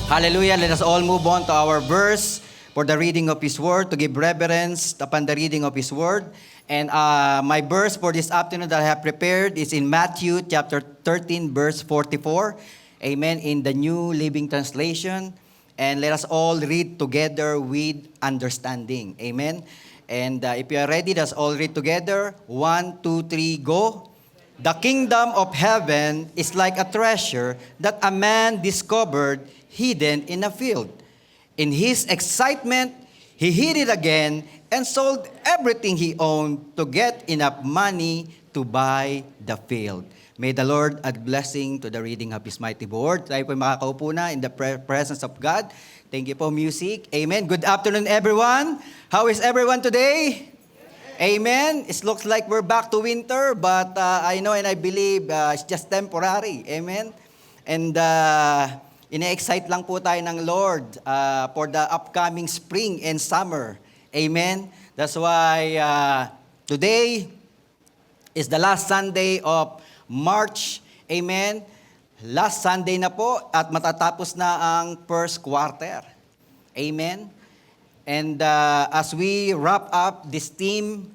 Hallelujah. Let us all move on to our verse for the reading of His Word, to give reverence upon the reading of His Word. And my verse for this afternoon that I have prepared is in Matthew chapter 13, verse 44. Amen. In the New Living Translation. And let us all read together with understanding. Amen. And if you are ready, let us all read together. 1, 2, 3, go. The kingdom of heaven is like a treasure that a man discovered hidden in a field. In his excitement, he hid it again and sold everything he owned to get enough money to buy the field. May the Lord add blessing to the reading of His mighty word. Tayo po makakaupo na in the presence of God. Thank you po, music. Amen. Good afternoon, everyone. How is everyone today? Amen. It looks like we're back to winter, but I know and I believe it's just temporary. Amen. And ina-excite lang po tayo ng Lord for the upcoming spring and summer. Amen. That's why today is the last Sunday of March. Amen. Last Sunday na po at matatapos na ang first quarter. Amen. And as we wrap up this theme,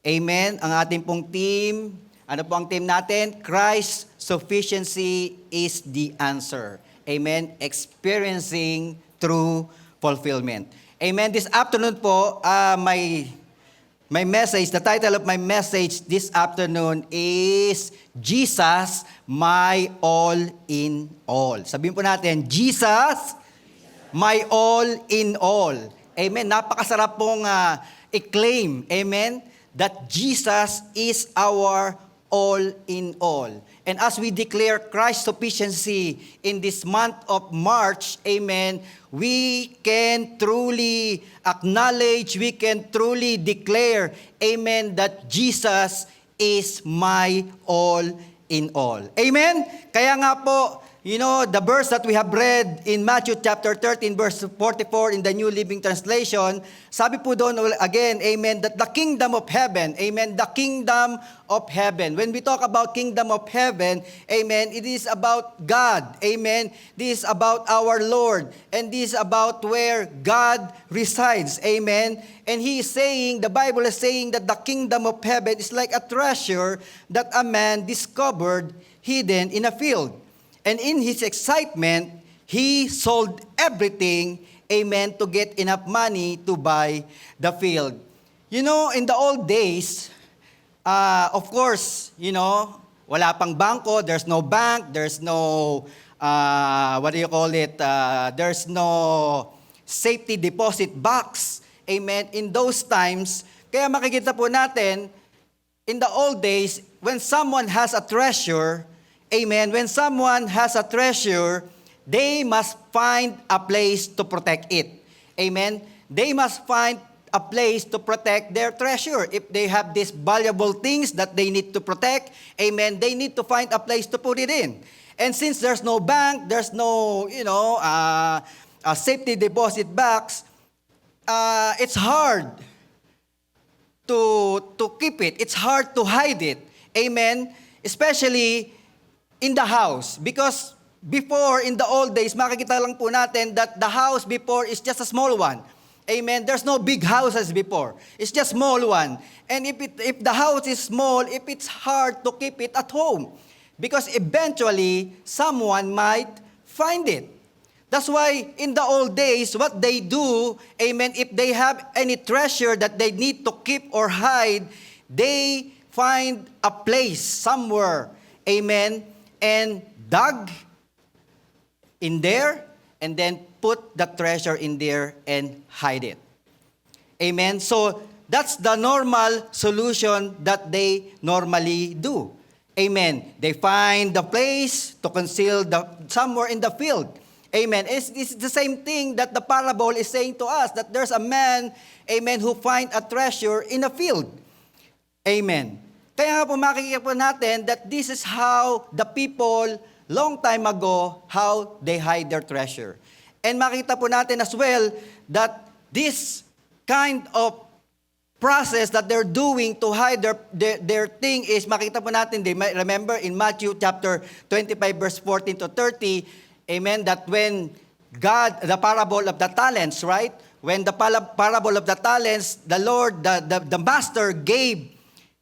amen, ang ating pong theme, ano po ang theme natin? Christ's sufficiency is the answer. Amen, experiencing true fulfillment. Amen, this afternoon po, my message, the title of my message this afternoon is Jesus, my all in all. Sabihin po natin, Jesus, my all in all. Amen. Napakasarap pong i-claim, amen, that Jesus is our all in all. And as we declare Christ's sufficiency in this month of March, amen, we can truly acknowledge, we can truly declare, amen, that Jesus is my all in all. Amen? Kaya nga po, you know, the verse that we have read in Matthew chapter 13, verse 44 in the New Living Translation, sabi po doon again, amen, that the kingdom of heaven, amen, the kingdom of heaven. When we talk about kingdom of heaven, amen, it is about God, amen. This is about our Lord, and this is about where God resides, amen. And He is saying, the Bible is saying that the kingdom of heaven is like a treasure that a man discovered hidden in a field. And in his excitement, he sold everything, amen, to get enough money to buy the field. You know, in the old days, of course, you know, wala pang bangko, there's no bank, there's no, there's no safety deposit box, amen, in those times. Kaya makikita po natin, in the old days, when someone has a treasure, amen, when someone has a treasure, they must find a place to protect it. Amen. They must find a place to protect their treasure. If they have these valuable things that they need to protect, amen, they need to find a place to put it in. And since there's no bank, there's no, you know, a safety deposit box, it's hard to keep it. It's hard to hide it. Amen. Especially in the house, because before, in the old days, makikita lang po natin that the house before is just a small one. Amen. There's no big houses before. It's just small one. And if the house is small, if it's hard to keep it at home, because eventually someone might find it. That's why in the old days, what they do, amen, if they have any treasure that they need to keep or hide, they find a place somewhere, amen, and dug in there, and then put the treasure in there and hide it. Amen? So, that's the normal solution that they normally do. Amen? They find the place to conceal somewhere in the field. Amen? It's the same thing that the parable is saying to us, that there's a man, amen, who find a treasure in a field. Amen? Kaya nga po makikita po natin that this is how the people long time ago, how they hide their treasure. And makita po natin as well that this kind of process that they're doing to hide their thing is, makita po natin, remember in Matthew chapter 25 verse 14 to 30, amen, that when God, the parable of the talents, right? When the parable of the talents, the Lord, the master gave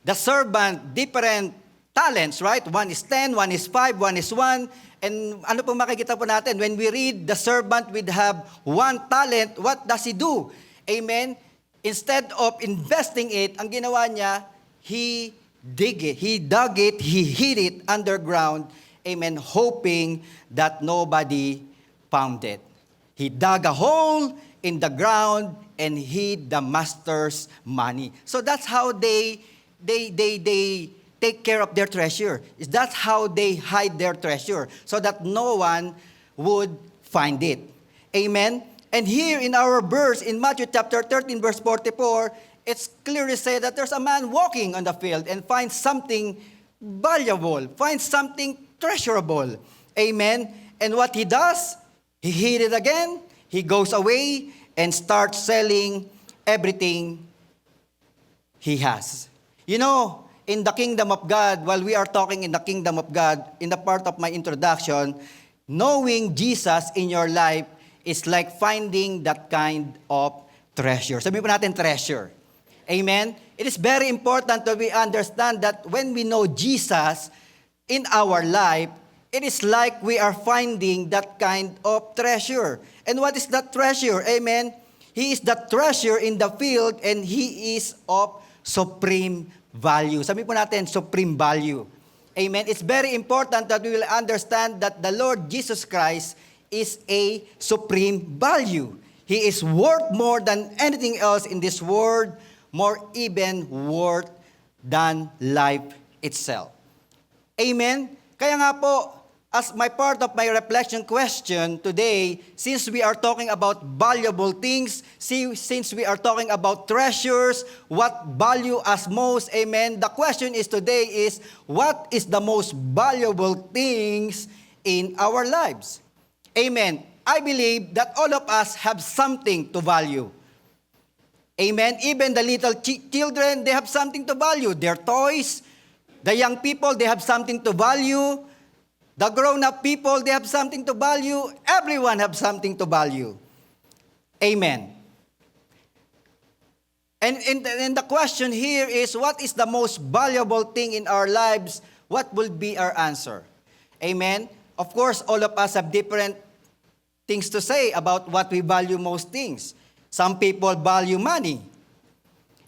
the servant different talents, right? One is 10, one is 5, one is 1. And ano po makikita po natin? When we read, the servant would have 1 talent, what does he do? Amen? Instead of investing it, ang ginawa niya, he dug it, he hid it underground, amen, hoping that nobody found it. He dug a hole in the ground and hid the master's money. So that's how they take care of their treasure. That's how they hide their treasure, so that no one would find it. Amen? And here in our verse, in Matthew chapter 13, verse 44, it's clearly said that there's a man walking on the field and finds something valuable, finds something treasurable. Amen? And what he does, he hid it again, he goes away and starts selling everything he has. You know, in the kingdom of God, while we are talking in the kingdom of God, in the part of my introduction, knowing Jesus in your life is like finding that kind of treasure. Sabihin po natin treasure. Amen? It is very important that we understand that when we know Jesus in our life, it is like we are finding that kind of treasure. And what is that treasure? Amen? He is the treasure in the field and He is of supreme value. Sabihin po natin, supreme value. Amen? It's very important that we will understand that the Lord Jesus Christ is a supreme value. He is worth more than anything else in this world, more even worth than life itself. Amen? Kaya nga po, as my part of my reflection question today, since we are talking about valuable things, since we are talking about treasures, what value us most, amen, the question is today is, what is the most valuable things in our lives? Amen. I believe that all of us have something to value. Amen. Even the little children, they have something to value. Their toys. The young people, they have something to value. The grown-up people, they have something to value. Everyone have something to value. Amen. And the question here is, what is the most valuable thing in our lives? What will be our answer? Amen. Of course, all of us have different things to say about what we value most things. Some people value money.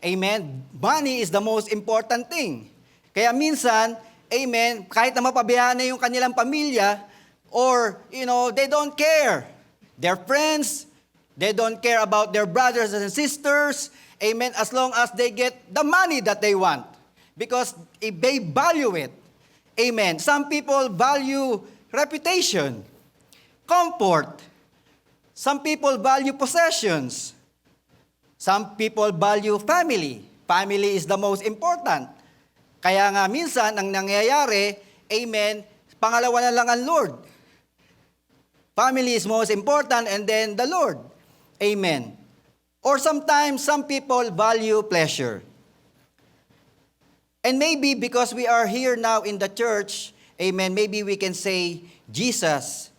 Amen. Money is the most important thing. Kaya minsan, amen, kahit na mapabayaan na yung kanilang pamilya, or, they don't care. Their friends, they don't care about their brothers and sisters, amen, as long as they get the money that they want. Because if they value it, amen. Some people value reputation, comfort. Some people value possessions. Some people value family. Family is the most important. Kaya nga minsan, ang nangyayari, amen, pangalawa na lang ang Lord. Family is most important and then the Lord. Amen. Or sometimes, some people value pleasure. And maybe because we are here now in the church, amen, maybe we can say, Jesus,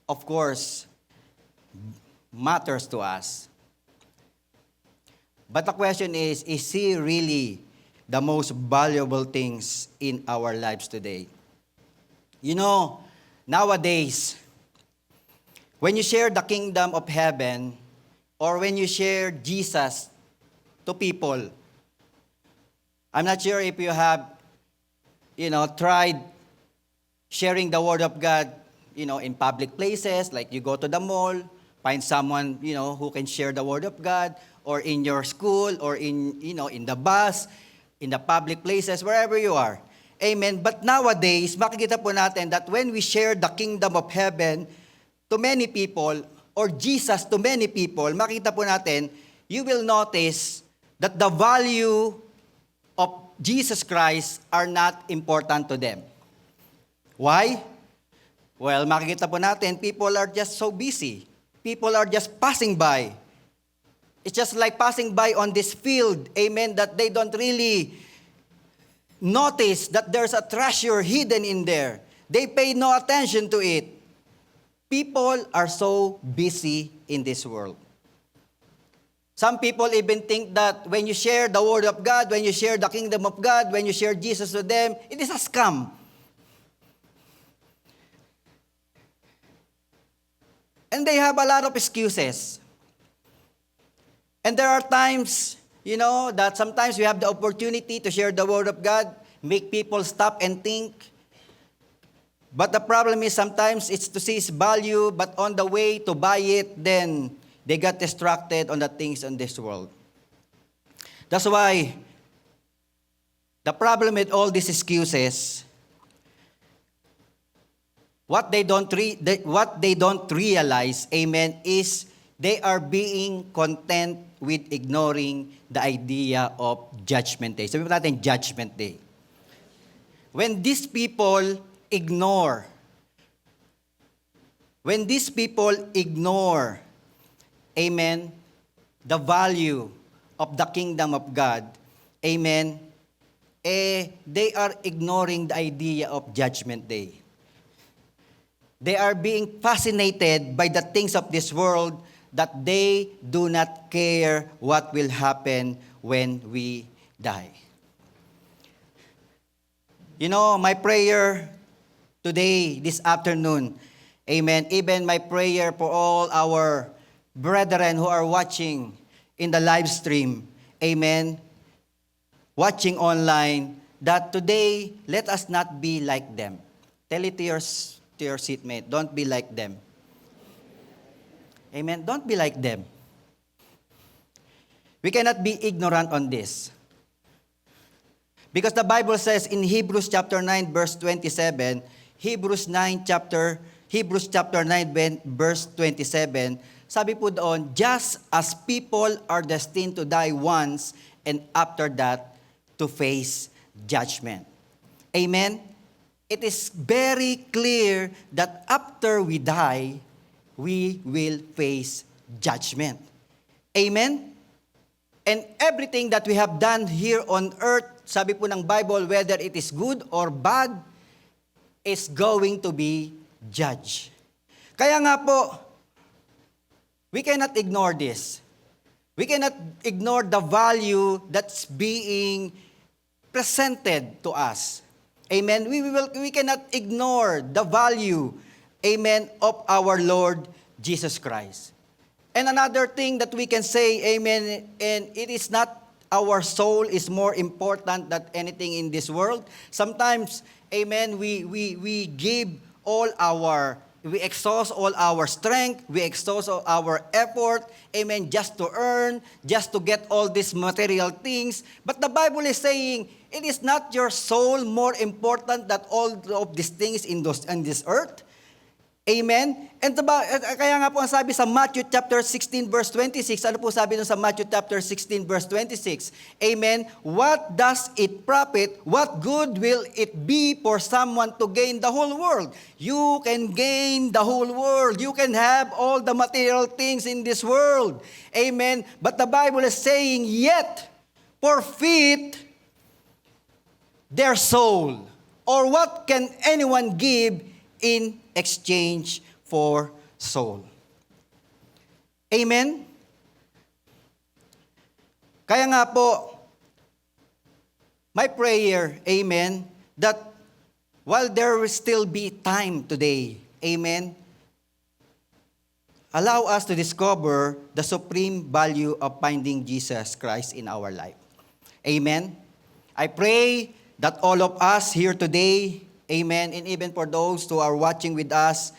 of course, matters to us. But the question is He really the most valuable things in our lives today? Nowadays, when you share the kingdom of heaven, or when you share Jesus to people, I'm not sure if you have, tried sharing the Word of God, in public places, like you go to the mall, find someone, who can share the Word of God, or in your school, or in the bus, in the public places, wherever you are. Amen. But nowadays, makikita po natin that when we share the kingdom of heaven to many people, or Jesus to many people, makita po natin, you will notice that the value of Jesus Christ are not important to them. Why? Well, makikita po natin, people are just so busy. People are just passing by. It's just like passing by on this field, amen, that they don't really notice that there's a treasure hidden in there. They pay no attention to it. People are so busy in this world. Some people even think that when you share the Word of God, when you share the Kingdom of God, when you share Jesus to them, it is a scam. And they have a lot of excuses. And there are times, that sometimes we have the opportunity to share the Word of God, make people stop and think. But the problem is sometimes it's to see its value, but on the way to buy it, then they got distracted on the things in this world. That's why the problem with all these excuses, what they don't realize, amen, is they are being content with ignoring the idea of Judgment Day. Sabihin natin, Judgment Day. When these people ignore, amen, the value of the kingdom of God, amen, they are ignoring the idea of Judgment Day. They are being fascinated by the things of this world that they do not care what will happen when we die. My prayer today, this afternoon, amen, even my prayer for all our brethren who are watching in the live stream, amen, watching online, that today, let us not be like them. Tell it to your seatmate, don't be like them. Amen, don't be like them. We cannot be ignorant on this. Because the Bible says in Hebrews chapter 9, verse 27, Hebrews chapter 9, verse 27, sabi po doon, just as people are destined to die once, and after that, to face judgment. Amen? It is very clear that after we die, we will face judgment. Amen? And everything that we have done here on earth, sabi po ng Bible, whether it is good or bad, is going to be judged. Kaya nga po, we cannot ignore this. We cannot ignore the value that's being presented to us. Amen. We cannot ignore the value, amen, of our Lord Jesus Christ. And another thing that we can say, amen, and it is not our soul is more important than anything in this world. Sometimes, amen, we give we exhaust all our strength, we exhaust all our effort, amen, just to earn, just to get all these material things. But the Bible is saying, it is not your soul more important than all of these things in this earth. Amen? And kaya nga po ang sabi sa Matthew chapter 16 verse 26, ano po sabi nun sa Matthew chapter 16 verse 26? Amen? What does it profit? What good will it be for someone to gain the whole world? You can gain the whole world. You can have all the material things in this world. Amen? But the Bible is saying, yet forfeit their soul. Or what can anyone give in exchange for soul? Amen? Kaya nga po, my prayer, amen, that while there will still be time today, amen, allow us to discover the supreme value of finding Jesus Christ in our life. Amen? I pray that all of us here today, amen, and even for those who are watching with us,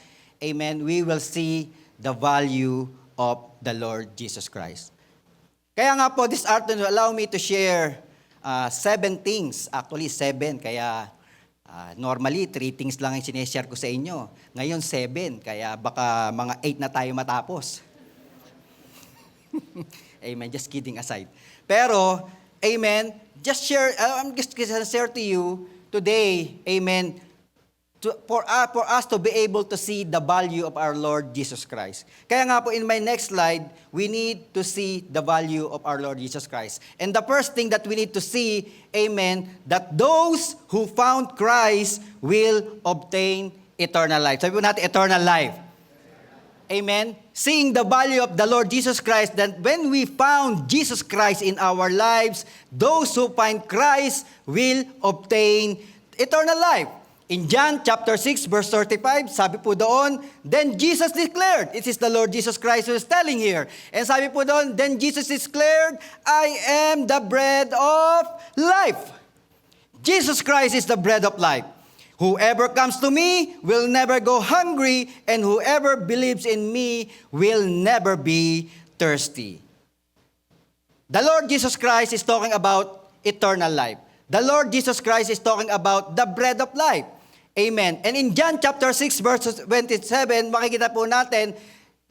amen, we will see the value of the Lord Jesus Christ. Kaya nga po, this afternoon, allow me to share 7 things. Actually, 7. Kaya normally, 3 things lang yung sineshare ko sa inyo. Ngayon, 7. Kaya baka mga 8 na tayo matapos. Amen. Just kidding aside. Pero, amen, I'm just gonna share to you today, amen, for us to be able to see the value of our Lord Jesus Christ. Kaya nga po, in my next slide, we need to see the value of our Lord Jesus Christ. And the first thing that we need to see, amen, that those who found Christ will obtain eternal life. Sabi po natin, eternal life. Amen? Seeing the value of the Lord Jesus Christ, that when we found Jesus Christ in our lives, those who find Christ will obtain eternal life. In John chapter 6 verse 35, sabi po doon, then Jesus declared, it is the Lord Jesus Christ who is telling here. And sabi po doon, then Jesus declared, I am the bread of life. Jesus Christ is the bread of life. Whoever comes to me will never go hungry, and whoever believes in me will never be thirsty. The Lord Jesus Christ is talking about eternal life. The Lord Jesus Christ is talking about the bread of life. Amen. And in John chapter 6 verse 27, makikita po natin,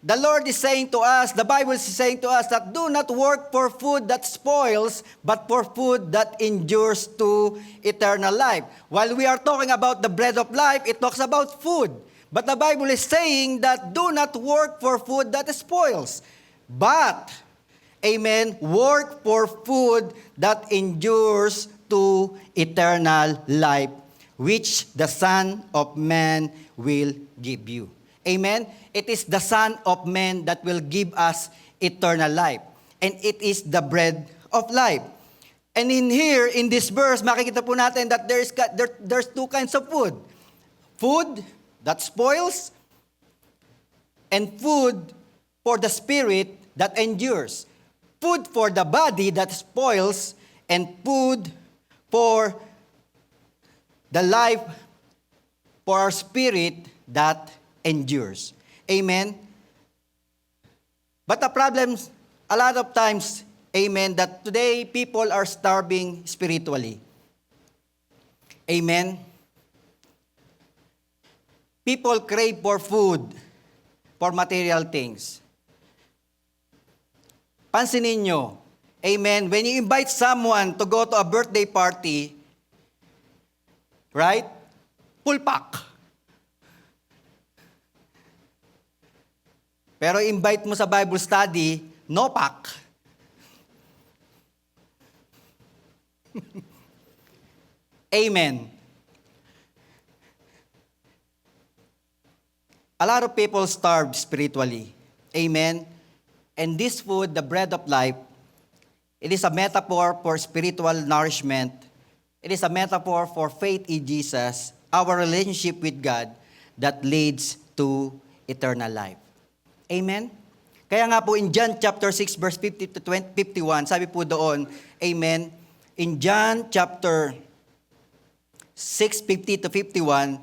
the Lord is saying to us, the Bible is saying to us that do not work for food that spoils, but for food that endures to eternal life. While we are talking about the bread of life, it talks about food. But the Bible is saying that do not work for food that spoils, but, amen, work for food that endures to eternal life, which the Son of Man will give you. Amen? It is the Son of Man that will give us eternal life. And it is the bread of life. And in here, in this verse, makikita po natin that there's two kinds of food. Food that spoils, and food for the spirit that endures. Food for the body that spoils, and food for the life, for our spirit that endures. Amen? But the problem, a lot of times, amen, that today people are starving spiritually. Amen? People crave for food, for material things. Pansinin nyo, amen, when you invite someone to go to a birthday party, right? Full pack. Pero invite mo sa Bible study, no pack. Amen. A lot of people starve spiritually. Amen. And this food, the bread of life, it is a metaphor for spiritual nourishment. It is a metaphor for faith in Jesus, our relationship with God that leads to eternal life. Amen? Kaya nga po in John chapter 6 verse 50 to 51, sabi po doon, amen, in John chapter 6, 50 to 51,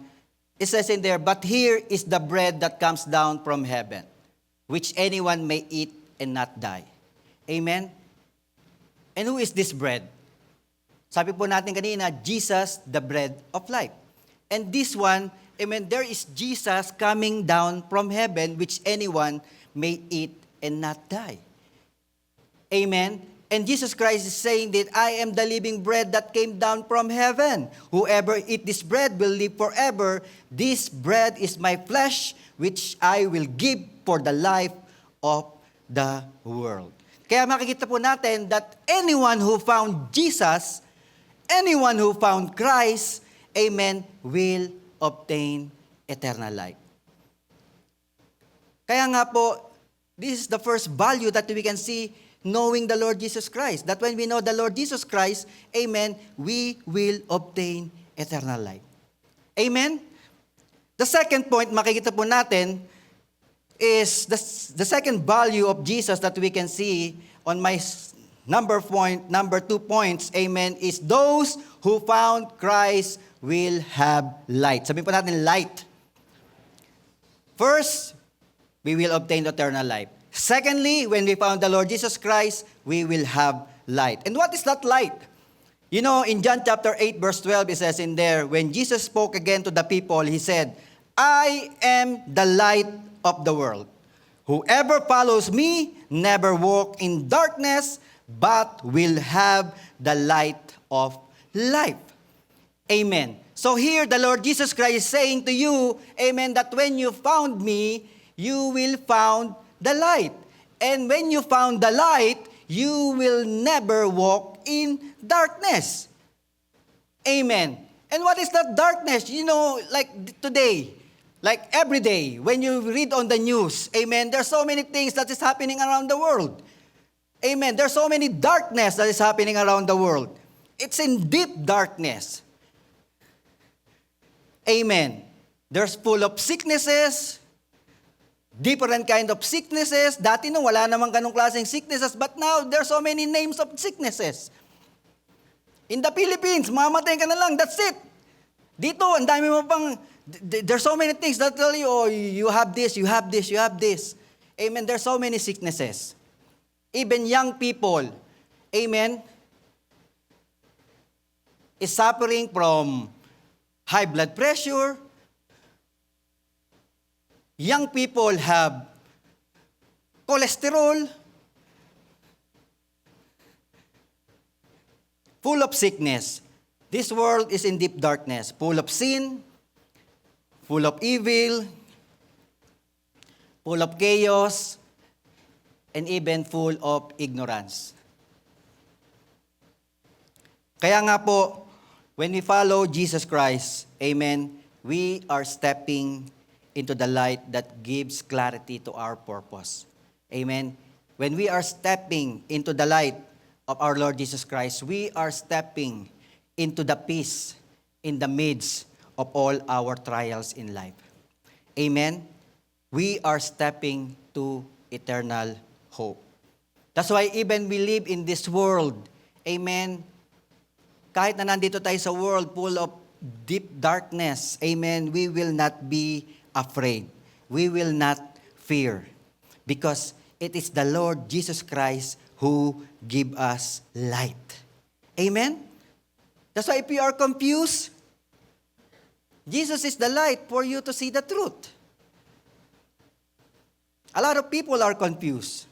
it says in there, but here is the bread that comes down from heaven, which anyone may eat and not die. Amen? And who is this bread? Sabi po natin kanina, Jesus, the bread of life. And this one, amen, there is Jesus coming down from heaven, which anyone may eat and not die. Amen? And Jesus Christ is saying that I am the living bread that came down from heaven. Whoever eat this bread will live forever. This bread is my flesh, which I will give for the life of the world. Kaya makikita po natin that anyone who found Jesus, anyone who found Christ, amen, will obtain eternal life. Kaya nga po, this is the first value that we can see knowing the Lord Jesus Christ. That when we know the Lord Jesus Christ, amen, we will obtain eternal life. Amen? The second point, makikita po natin, is the second value of Jesus that we can see on my number 2 points, amen, is those who found Christ will have light. Sabihin po natin, light. First, we will obtain eternal life. Secondly, when we found the Lord Jesus Christ, we will have light. And what is that light? You know, in John chapter 8, verse 12, it says in there, when Jesus spoke again to the people, he said, I am the light of the world. Whoever follows me never walk in darkness, but will have the light of life. Amen. So here, the Lord Jesus Christ is saying to you, amen, that when you found me, you will found the light. And when you found the light, you will never walk in darkness. Amen. And what is that darkness? You know, like today, Like every day, when you read on the news, amen, there's so many things that is happening around the world. Amen. There's so many darkness that is happening around the world. It's in deep darkness. Amen. There's full of sicknesses, different kind of sicknesses. Dati no, wala namang ganong klaseng sicknesses, but now there's so many names of sicknesses. In the Philippines, mamamatay ka na lang, that's it. Dito, ang dami mo pang, there's so many things that tell you, oh, you have this, you have this, you have this. Amen, there's so many sicknesses. Even young people, amen, is suffering from high blood pressure. Young people have cholesterol, full of sickness. This world is in deep darkness, full of sin, full of evil, full of chaos, and even full of ignorance. Kaya nga po, when we follow Jesus Christ, amen, we are stepping into the light that gives clarity to our purpose. Amen. When we are stepping into the light of our Lord Jesus Christ, we are stepping into the peace in the midst of all our trials in life. Amen. We are stepping to eternal hope. That's why even we live in this world, amen, kahit na nandito tayo sa world full of deep darkness, amen, we will not be afraid. We will not fear. Because it is the Lord Jesus Christ who give us light. Amen? That's why if you are confused, Jesus is the light for you to see the truth. A lot of people are confused.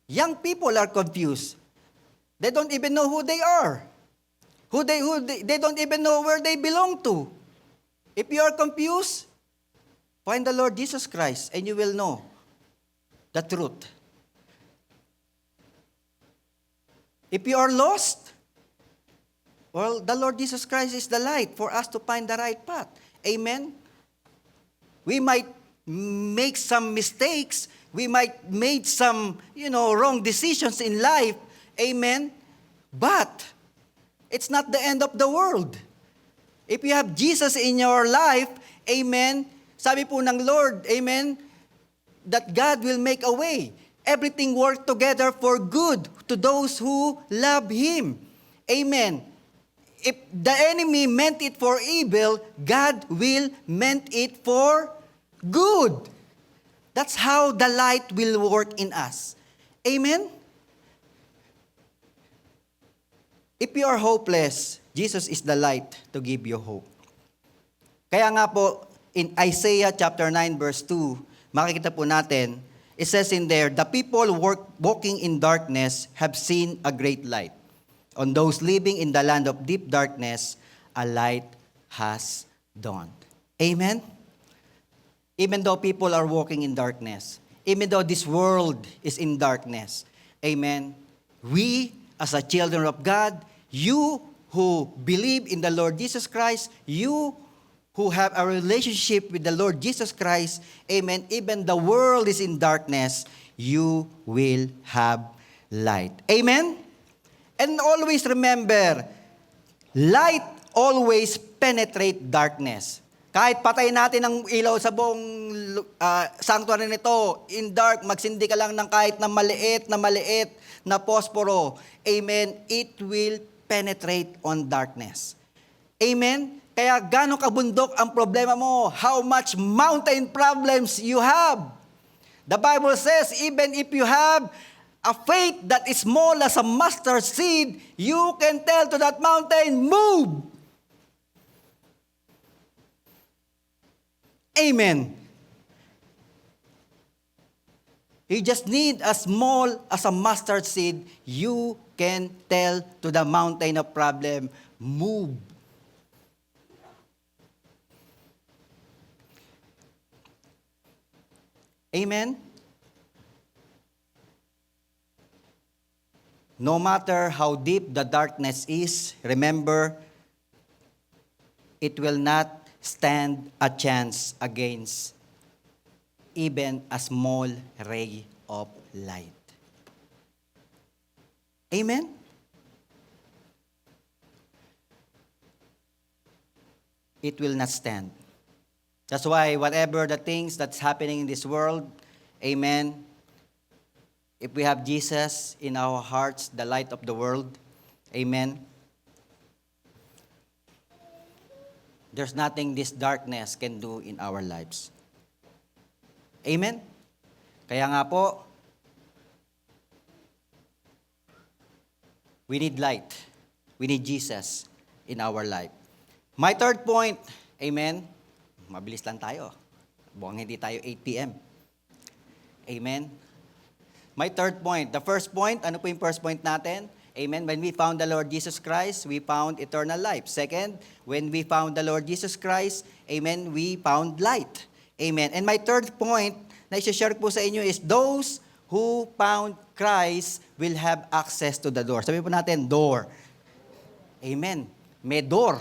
Young people are confused. They don't even know who they are. They don't even know where they belong to. If you are confused, find the Lord Jesus Christ and you will know the truth. If you are lost, well, the Lord Jesus Christ is the light for us to find the right path. Amen? We might make some mistakes. We might make some, wrong decisions in life. Amen? But it's not the end of the world. If you have Jesus in your life, amen, sabi po ng Lord, amen, that God will make a way. Everything work together for good to those who love Him. Amen. If the enemy meant it for evil, God will meant it for good. That's how the light will work in us. Amen? If you are hopeless, Jesus is the light to give you hope. Kaya nga po, in Isaiah chapter 9 verse 2, makikita po natin, it says in there, the people walking in darkness have seen a great light. On those living in the land of deep darkness, a light has dawned. Amen? Even though people are walking in darkness, even though this world is in darkness, amen, we as a children of God, you who believe in the Lord Jesus Christ, you who have a relationship with the Lord Jesus Christ, amen, even the world is in darkness, you will have light. Amen? And always remember, light always penetrate darkness. Kahit patay natin ang ilaw sa buong sanctuary nito, in dark, magsindi ka lang ng kahit na maliit na posporo, amen, it will penetrate on darkness. Amen? Kaya gano'ng kabundok ang problema mo, how much mountain problems you have. The Bible says, even if you have a faith that is small as a mustard seed, you can tell to that mountain, move! Amen. You just need as small as a mustard seed, you can tell to the mountain of problem, move. Amen? No matter how deep the darkness is, remember, it will not stand a chance against even a small ray of light. Amen? It will not stand. That's why whatever the things that's happening in this world, amen, if we have Jesus in our hearts, the light of the world, amen, there's nothing this darkness can do in our lives. Amen? Kaya nga po, we need light. We need Jesus in our life. My third point, amen, mabilis lang tayo. Buwang hindi tayo 8 p.m. Amen? My third point, the first point, ano po yung first point natin? Amen. When we found the Lord Jesus Christ, we found eternal life. Second, when we found the Lord Jesus Christ, amen, we found light. Amen. And my third point na i-share po sa inyo is those who found Christ will have access to the door. Sabi po natin, door. Amen. May door.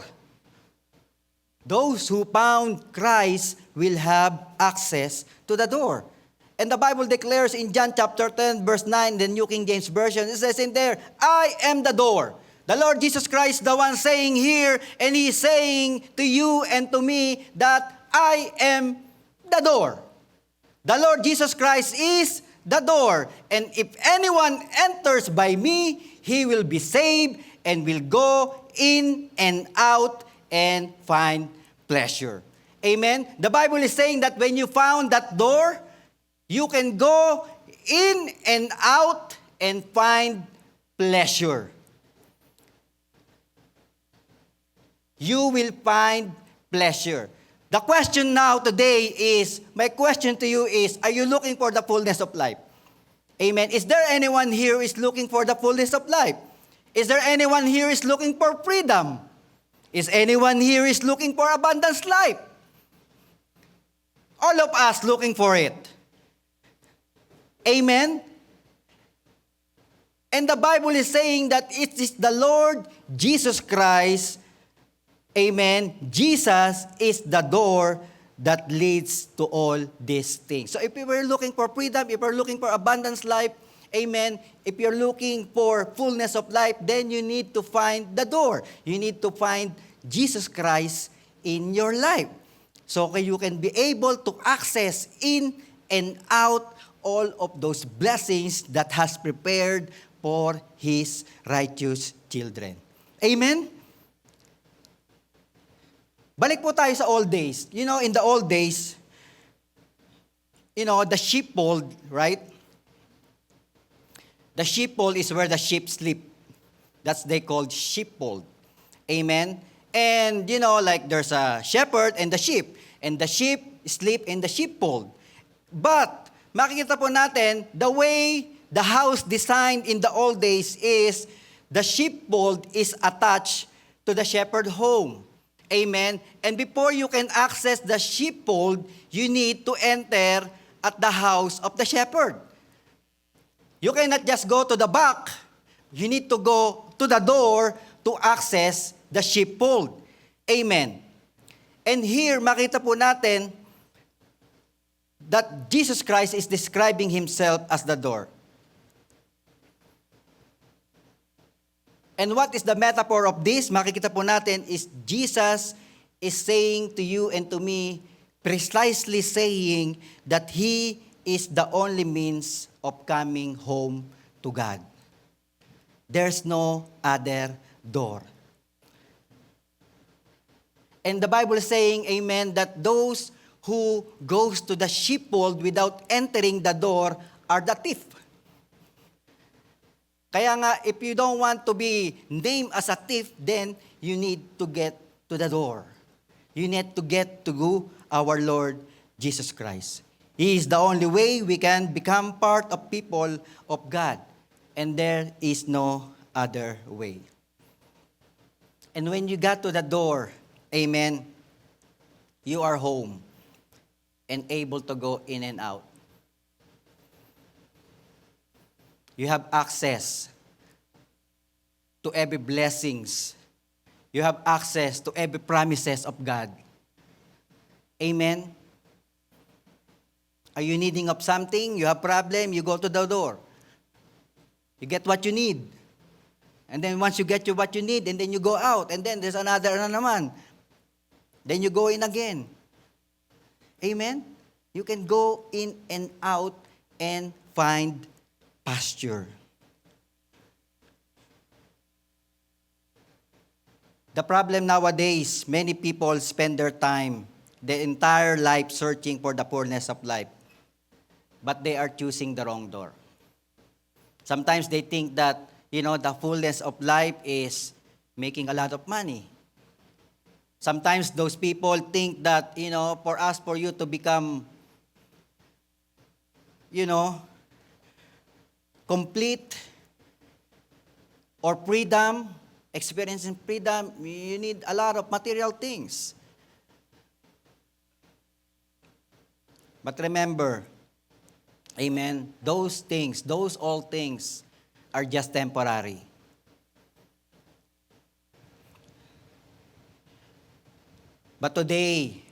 Those who found Christ will have access to the door. And the Bible declares in John chapter 10, verse 9, the New King James Version, it says in there, I am the door. The Lord Jesus Christ, the one saying here, and He is saying to you and to me that I am the door. The Lord Jesus Christ is the door. And if anyone enters by me, he will be saved and will go in and out and find pleasure. Amen? The Bible is saying that when you found that door, you can go in and out and find pleasure. You will find pleasure. The question now today is, my question to you is, are you looking for the fullness of life? Amen. Is there anyone here who is looking for the fullness of life? Is there anyone here who is looking for freedom? Is anyone here who is looking for abundance life? All of us looking for it. Amen? And the Bible is saying that it is the Lord Jesus Christ. Amen. Jesus is the door that leads to all these things. So if you were looking for freedom, if you're looking for abundance life, amen, if you're looking for fullness of life, then you need to find the door. You need to find Jesus Christ in your life. So you can be able to access in and out all of those blessings that has prepared for His righteous children. Amen? Balik po tayo sa old days. You know, in the old days, you know, the sheepfold, right? The sheepfold is where the sheep sleep. That's they called sheepfold. Amen? And, you know, like there's a shepherd and the sheep. And the sheep sleep in the sheepfold. But, makikita po natin, the way the house designed in the old days is the sheepfold is attached to the shepherd home. Amen? And before you can access the sheepfold, you need to enter at the house of the shepherd. You cannot just go to the back. You need to go to the door to access the sheepfold. Amen? And here, makita po natin that Jesus Christ is describing Himself as the door. And what is the metaphor of this? Makikita po natin is Jesus is saying to you and to me, precisely saying that He is the only means of coming home to God. There's no other door. And the Bible is saying, amen, that those who goes to the sheepfold without entering the door are the thief. Kaya nga, if you don't want to be named as a thief, then you need to get to the door. You need to get to our Lord Jesus Christ. He is the only way we can become part of people of God. And there is no other way. And when you got to the door, amen, you are home and able to go in and out. You have access to every blessings. You have access to every promises of God. Amen? Are you needing of something? You have problem, you go to the door. You get what you need. And then once you get what you need, and then you go out, and then there's another na naman. Then you go in again. Amen? You can go in and out and find pasture. The problem nowadays, many people spend their time, their entire life searching for the fullness of life. But they are choosing the wrong door. Sometimes they think that, the fullness of life is making a lot of money. Sometimes those people think that, for you to become, complete or freedom, experiencing freedom, you need a lot of material things. But remember, amen, those all things are just temporary. But today,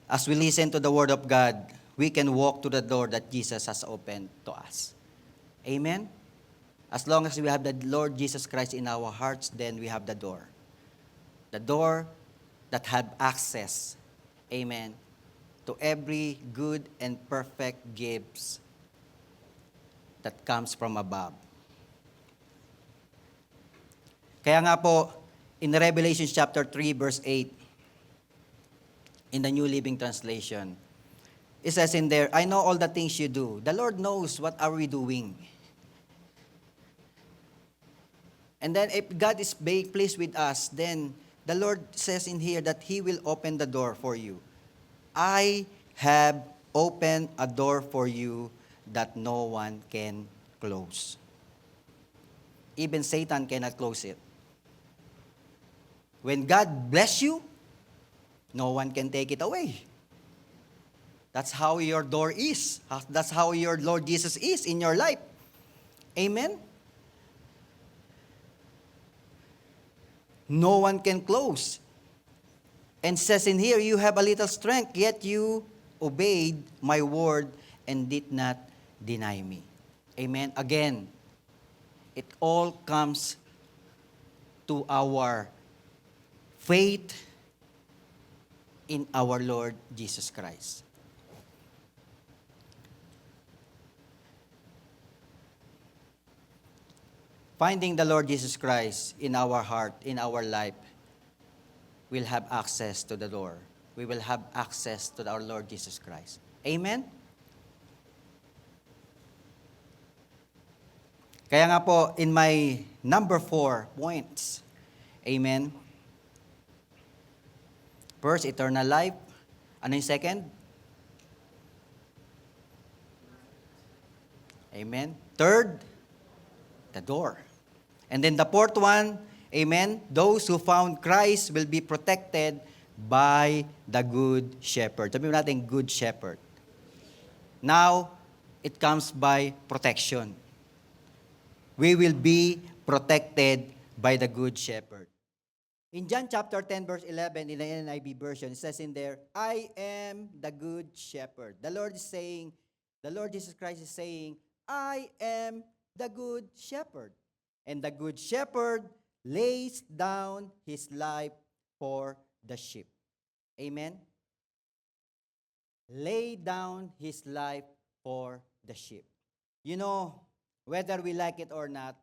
as we listen to the Word of God, we can walk to the door that Jesus has opened to us. Amen? As long as we have the Lord Jesus Christ in our hearts, then we have the door. The door that have access, amen, to every good and perfect gifts that comes from above. Kaya nga po, in Revelation chapter 3, verse 8, in the New Living Translation, it says in there, I know all the things you do. The Lord knows what are we doing. And then if God is being pleased with us, then the Lord says in here that He will open the door for you. I have opened a door for you that no one can close. Even Satan cannot close it. When God bless you, no one can take it away. That's how your door is. That's how your Lord Jesus is in your life. Amen? No one can close. And says in here, you have a little strength, yet you obeyed my word and did not deny me. Amen? Again, it all comes to our faith in our Lord Jesus Christ. Finding the Lord Jesus Christ in our heart, in our life, we'll have access to the door. We will have access to our Lord Jesus Christ. Amen? Kaya nga po, in my number 4 points, amen? First, eternal life. Ano yung second? Amen? Third, the door. And then the fourth one, amen, those who found Christ will be protected by the Good Shepherd. Sabihin natin, Good Shepherd. Now, it comes by protection. We will be protected by the Good Shepherd. In John chapter 10, verse 11, in the NIV version, it says in there, I am the Good Shepherd. The Lord Jesus Christ is saying, I am the Good Shepherd. And the Good Shepherd lays down his life for the sheep. Amen? Lay down his life for the sheep. You know, whether we like it or not,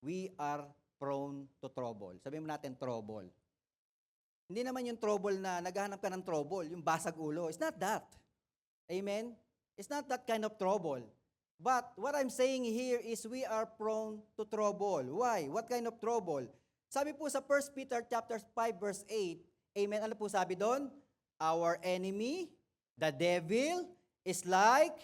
we are prone to trouble. Sabihin mo natin, trouble. Hindi naman yung trouble na naghahanap ka ng trouble, yung basag ulo. It's not that. Amen? It's not that kind of trouble. But what I'm saying here is we are prone to trouble. Why? What kind of trouble? Sabi po sa 1 Peter chapter 5 verse 8, amen, ano po sabi doon? Our enemy, the devil, is like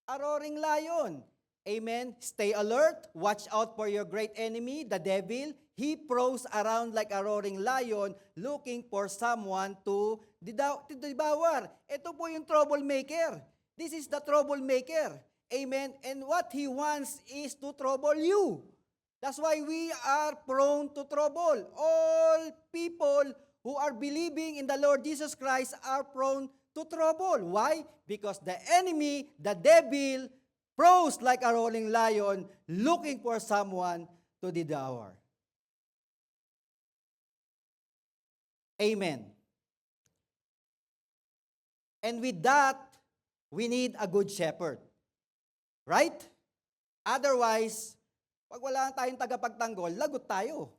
a roaring lion. Amen. Stay alert. Watch out for your great enemy, the devil. He prowls around like a roaring lion looking for someone to devour. Ito po yung troublemaker. This is the troublemaker. Amen. And what he wants is to trouble you. That's why we are prone to trouble. All people who are believing in the Lord Jesus Christ are prone to trouble. Why? Because the enemy, the devil, prowls like a rolling lion looking for someone to devour. Amen. And with that, we need a good shepherd. Right? Otherwise, pag wala tayong tagapagtanggol, lagot tayo.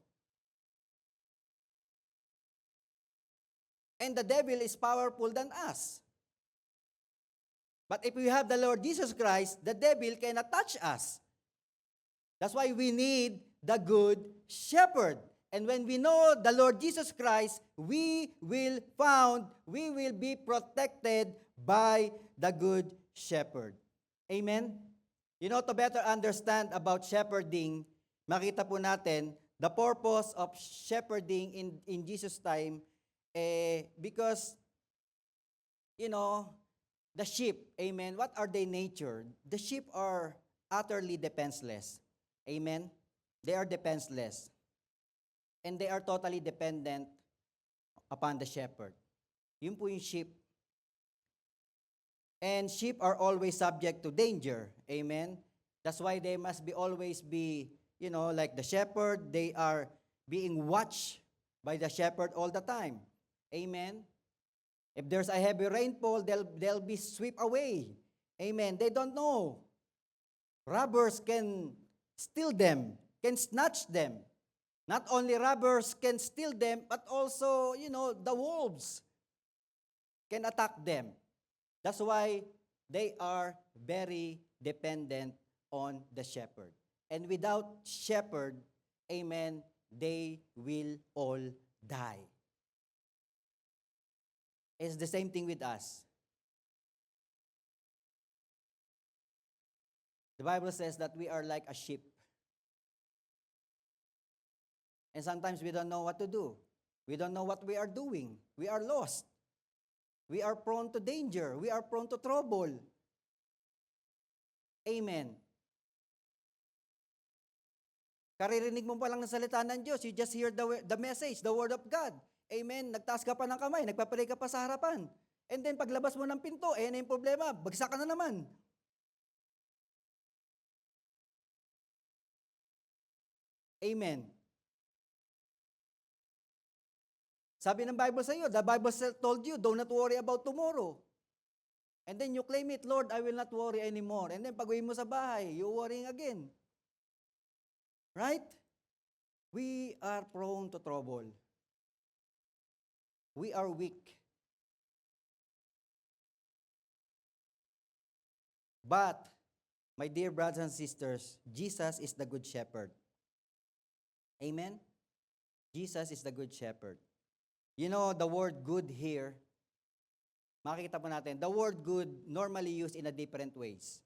And the devil is powerful than us. But if we have the Lord Jesus Christ, the devil cannot touch us. That's why we need the good shepherd. And when we know the Lord Jesus Christ, we will be protected by the good shepherd. Amen? You know, to better understand about shepherding, makita po natin the purpose of shepherding in Jesus' time, because, you know, the sheep, amen, what are they nature? The sheep are utterly defenseless. Amen? They are defenseless. And they are totally dependent upon the shepherd. Yun po yung sheep. And sheep are always subject to danger. Amen? That's why they must always be, you know, like the shepherd, they are being watched by the shepherd all the time. Amen? If there's a heavy rainfall, they'll be swept away. Amen? They don't know. Robbers can steal them, can snatch them. Not only robbers can steal them, but also, you know, the wolves can attack them. That's why they are very dependent on the shepherd. And without shepherd, amen, they will all die. It's the same thing with us. The Bible says that we are like a sheep. And sometimes we don't know what to do. We don't know what we are doing. We are lost. We are prone to danger. We are prone to trouble. Amen. Karirinig mo pa lang ng salita ng Diyos. You just hear the message, the word of God. Amen. Nagtaas ka pa ng kamay. Nagpapray ka pa sa harapan. And then paglabas mo ng pinto, na yung problema. Bagsak ka na naman. Amen. Sabi ng Bible sa iyo, the Bible told you, do not worry about tomorrow. And then you claim it, Lord, I will not worry anymore. And then pag-uwi mo sa bahay, you're worrying again. Right? We are prone to trouble. We are weak. But, my dear brothers and sisters, Jesus is the good shepherd. Amen? Jesus is the good shepherd. You know, the word good here, makikita po natin, the word good normally used in a different ways.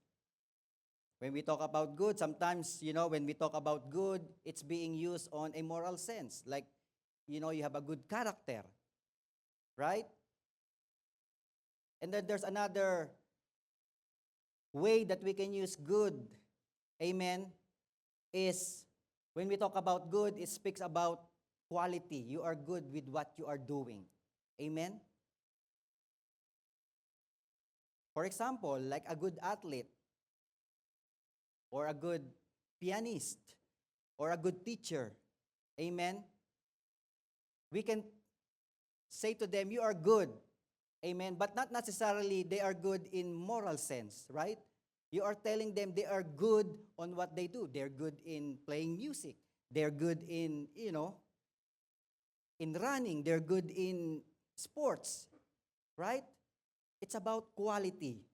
When we talk about good, sometimes, you know, when we talk about good, it's being used on a moral sense. Like, you know, you have a good character. Right? And then there's another way that we can use good, amen, is when we talk about good, it speaks about quality. You are good with what you are doing. Amen? For example, like a good athlete, or a good pianist, or a good teacher. Amen? We can say to them, you are good. Amen? But not necessarily they are good in moral sense, right? You are telling them they are good on what they do. They're good in playing music. They're good in, you know, in running. They're good in sports, right? It's about quality.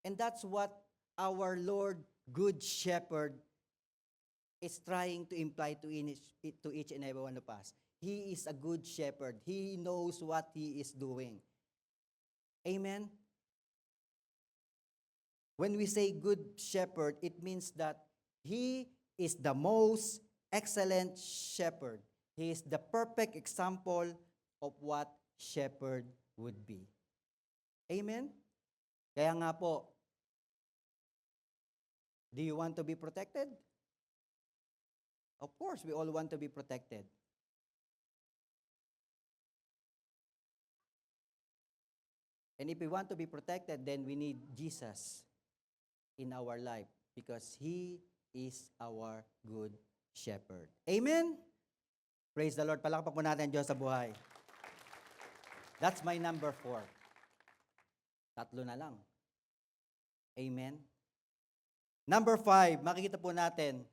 And that's what our Lord, Good Shepherd, is trying to imply to each and every one of us. He is a good shepherd. He knows what he is doing. Amen? When we say good shepherd, it means that he is the most excellent shepherd. He is the perfect example of what shepherd would be. Amen? Kaya nga po, do you want to be protected? Of course, we all want to be protected. And if we want to be protected, then we need Jesus in our life because He is our good shepherd. Amen? Praise the Lord. Palakpak po natin ang Diyos sa buhay. That's my number 4. Tatlo na lang. Amen? Number 5, makikita po natin.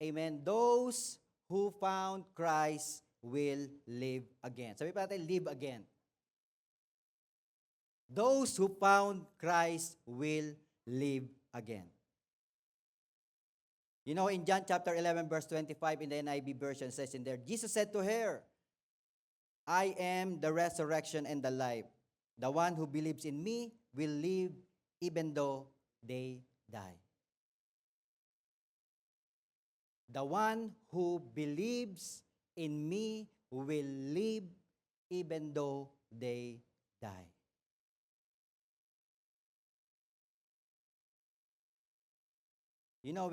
Amen? Those who found Christ will live again. Sabi pa natin, live again. Those who found Christ will live again. You know, in John chapter 11, verse 25 in the NIV version says in there, Jesus said to her, I am the resurrection and the life. The one who believes in me will live even though they die. The one who believes in me will live even though they die. You know,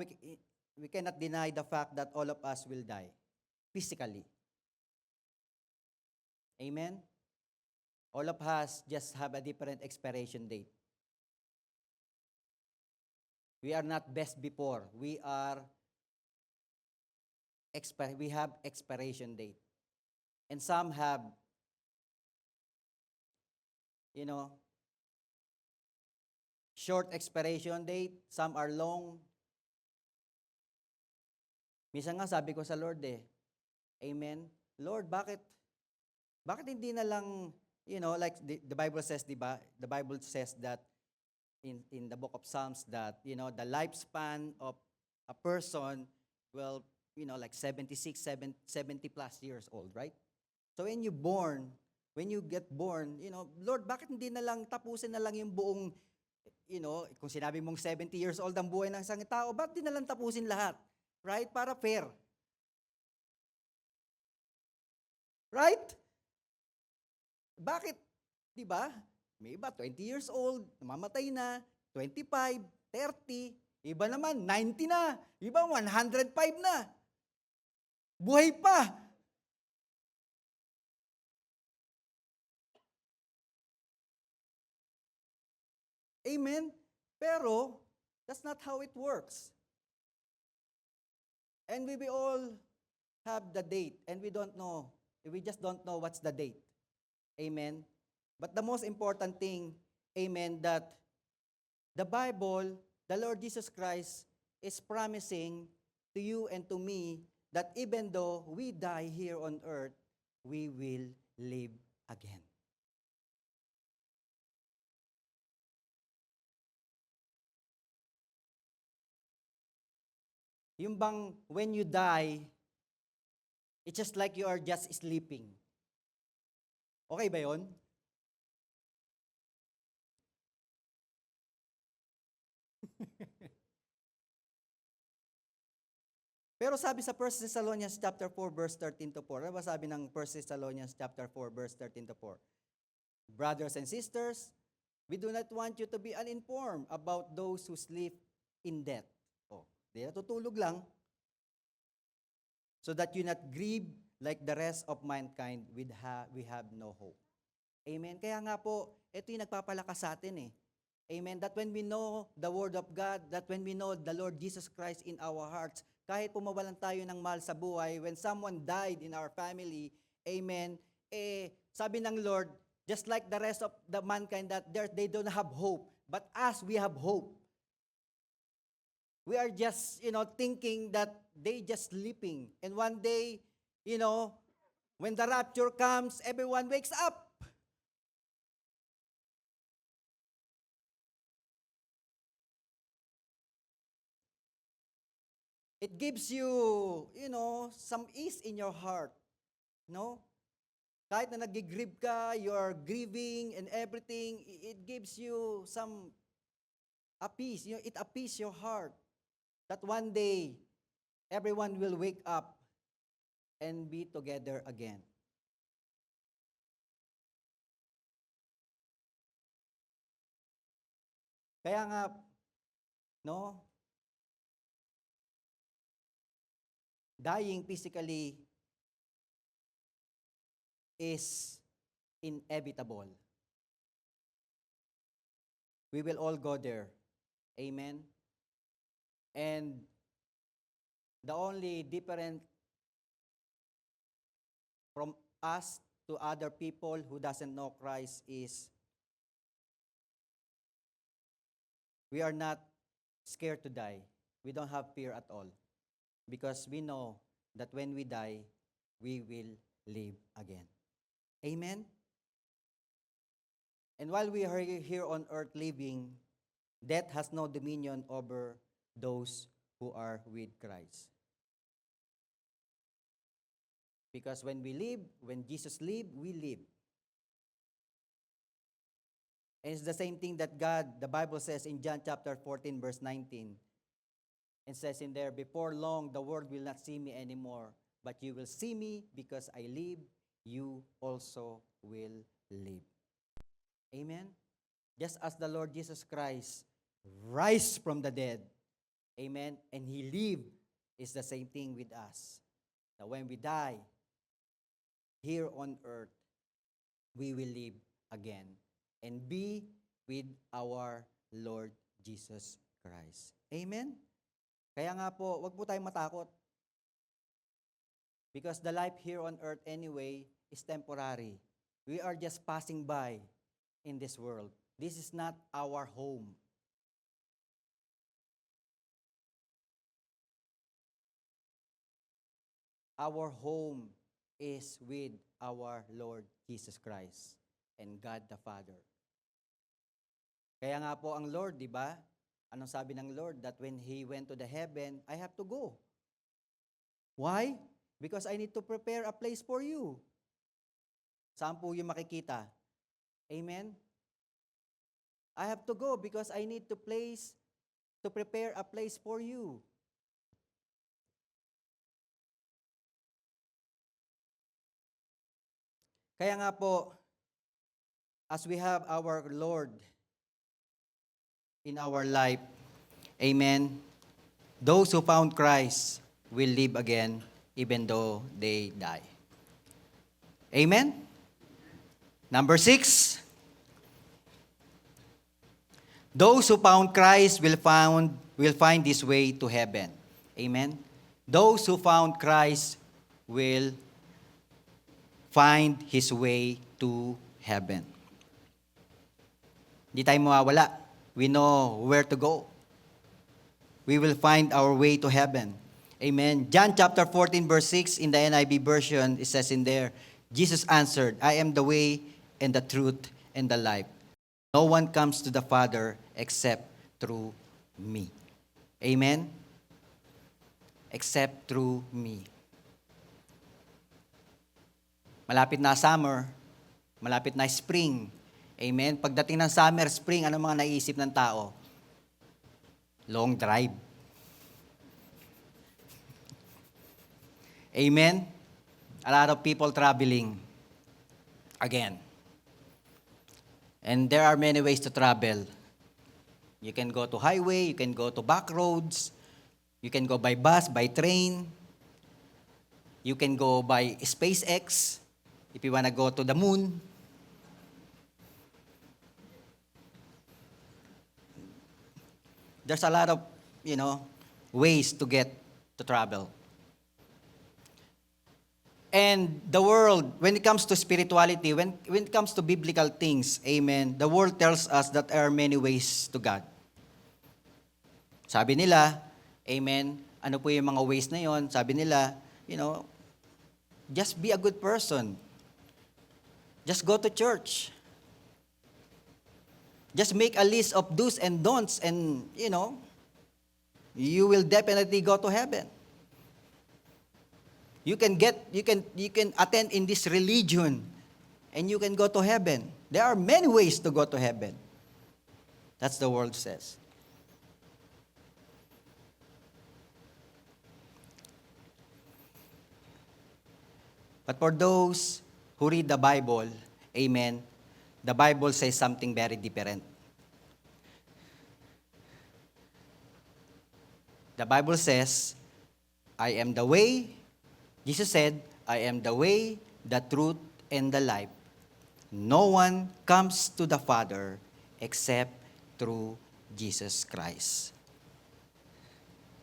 we cannot deny the fact that all of us will die physically. Amen? All of us just have a different expiration date. We are not best before. We have expiration date. And some have, short expiration date. Some are long. Minsan nga sabi ko sa Lord Amen? Lord, bakit hindi na lang, like the Bible says, diba? The Bible says that in the book of Psalms that, the lifespan of a person will, like 76, 70 plus years old, right? So when you get born, Lord, bakit hindi na lang tapusin na lang yung buong, kung sinabi mong 70 years old ang buhay ng isang tao, bakit di na lang tapusin lahat? Right? Para fair. Right? Bakit? Di ba? May iba, 20 years old, namamatay na, 25, 30, iba naman, 90 na, iba 105 na. Buhay pa. Amen? Pero, that's not how it works. And we all have the date, and we just don't know what's the date. Amen? But the most important thing, amen, that the Bible, the Lord Jesus Christ, is promising to you and to me that even though we die here on earth, we will live again. Yung bang when you die, it's just like you are just sleeping. Okay ba yun? Pero sabi sa 1 Thessalonians chapter 4 verse 13 to 4, ano ba sabi ng 1 Thessalonians chapter 4 verse 13 to 4? Brothers and sisters, we do not want you to be uninformed about those who sleep in death. Di natutulog lang. So that you not grieve like the rest of mankind, we have no hope. Amen. Kaya nga po, ito yung nagpapalakas sa atin Amen. That when we know the Word of God, that when we know the Lord Jesus Christ in our hearts, kahit pumawalan tayo ng mahal sa buhay, when someone died in our family, amen, sabi ng Lord, just like the rest of the mankind that they don't have hope, but us, we have hope. We are just, thinking that they just sleeping. And one day, when the rapture comes, everyone wakes up. It gives you, some ease in your heart. No? Kahit na nag-grieve ka, you're grieving and everything, it gives you a peace. It appeases your heart. That one day, everyone will wake up and be together again. Kaya nga, dying physically is inevitable. We will all go there. Amen. And the only different from us to other people who doesn't know Christ is we are not scared to die. We don't have fear at all because we know that when we die, we will live again. Amen? And while we are here on earth living, death has no dominion over those who are with Christ. Because when we live, when Jesus lived, we live. And it's the same thing that God, the Bible says in John chapter 14, verse 19. And says in there, before long, the world will not see me anymore, but you will see me because I live, you also will live. Amen? Just as the Lord Jesus Christ rise from the dead, amen, and He lived, is the same thing with us. That when we die here on earth, we will live again and be with our Lord Jesus Christ. Amen? Kaya nga po, wag po tayong matakot. Because the life here on earth anyway is temporary. We are just passing by in this world. This is not our home. Our home is with our Lord Jesus Christ and God the Father. Kaya nga po ang Lord, di ba? Anong sabi ng Lord? That when He went to the heaven, I have to go. Why? Because I need to prepare a place for you. Saan po yung makikita? Amen? I have to go because I need to prepare a place for you. Kaya nga po, as we have our Lord in our life, amen, those who found Christ will live again even though they die. Amen? Number 6, those who found Christ will find this way to heaven. Amen? Those who found Christ will find His way to heaven. Hindi tayo mawawala. We know where to go. We will find our way to heaven. Amen. John chapter 14 verse 6 in the NIV version, it says in there, Jesus answered, I am the way and the truth and the life. No one comes to the Father except through me. Amen? Except through me. Malapit na summer, malapit na spring. Amen? Pagdating ng summer, spring, ano mga naisip ng tao? Long drive. Amen? A lot of people traveling again. And there are many ways to travel. You can go to highway, you can go to back roads, you can go by bus, by train, you can go by SpaceX, if you want to go to the moon. There's a lot of, ways to get to travel. And the world, when it comes to spirituality, when it comes to biblical things, amen, the world tells us that there are many ways to God. Sabi nila, amen, ano po yung mga ways na yon? Sabi nila, just be a good person. Just go to church. Just make a list of do's and don'ts and, you will definitely go to heaven. You can attend in this religion and you can go to heaven. There are many ways to go to heaven. That's the world says. But for those who read the Bible, amen, the Bible says something very different. The Bible says, I am the way. Jesus said, I am the way, the truth, and the life. No one comes to the Father except through Jesus Christ.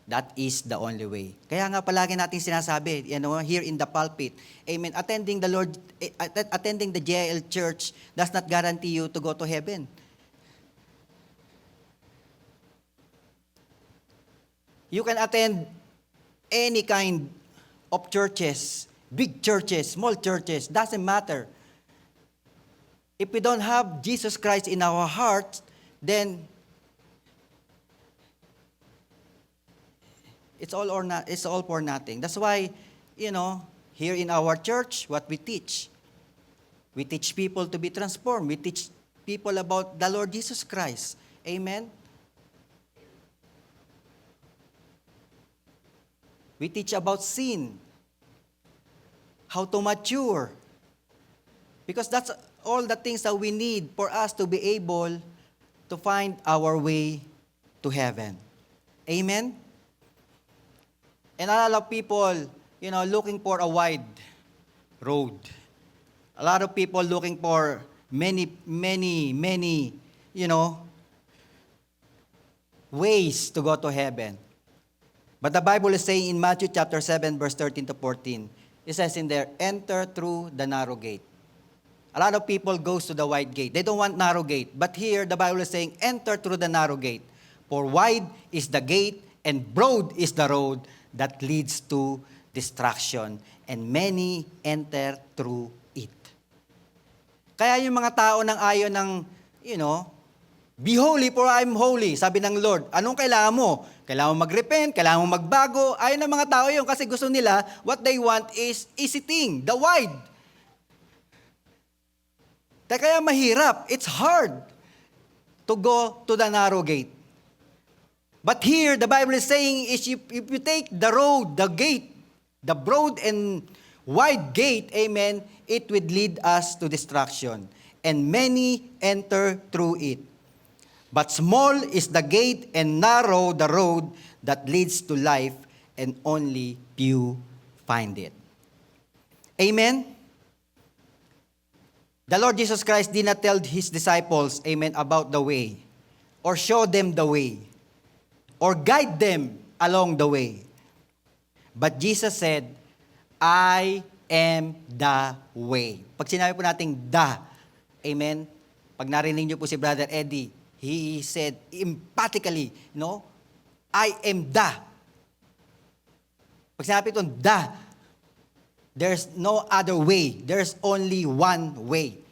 That is the only way. Kaya nga palagi natin sinasabi, here in the pulpit, amen, attending the JL Church does not guarantee you to go to heaven. You can attend any kind of churches, big churches, small churches, doesn't matter. If we don't have Jesus Christ in our hearts, then it's all for nothing. That's why, here in our church, what we teach people to be transformed. We teach people about the Lord Jesus Christ. Amen? We teach about sin, how to mature. Because that's all the things that we need for us to be able to find our way to heaven. Amen? And a lot of people, looking for a wide road. A lot of people looking for many, ways to go to heaven. But the Bible is saying in Matthew chapter 7, verse 13 to 14, it says in there, enter through the narrow gate. A lot of people goes to the wide gate. They don't want narrow gate. But here, the Bible is saying, enter through the narrow gate. For wide is the gate, and broad is the road that leads to destruction, and many enter through it. Kaya yung mga tao nang ayaw ng, be holy for I am holy, sabi ng Lord. Anong kailangan mo? Kailangan mo mag-repent, kailangan mo magbago. Ayaw ng mga tao yun kasi gusto nila, what they want is easy thing, the wide. Kaya mahirap, it's hard to go to the narrow gate. But here, the Bible is saying, is if you take the road, the gate, the broad and wide gate, amen, it would lead us to destruction. And many enter through it. But small is the gate and narrow the road that leads to life, and only few find it. Amen? The Lord Jesus Christ did not tell His disciples, amen, about the way, or show them the way, or guide them along the way. But Jesus said, I am the way. Pag sinabi po natin the, amen, pag narinig niyo po si Brother Eddie, he said emphatically, I am the. Pag sinabi ito, there's no other way. There's only one way.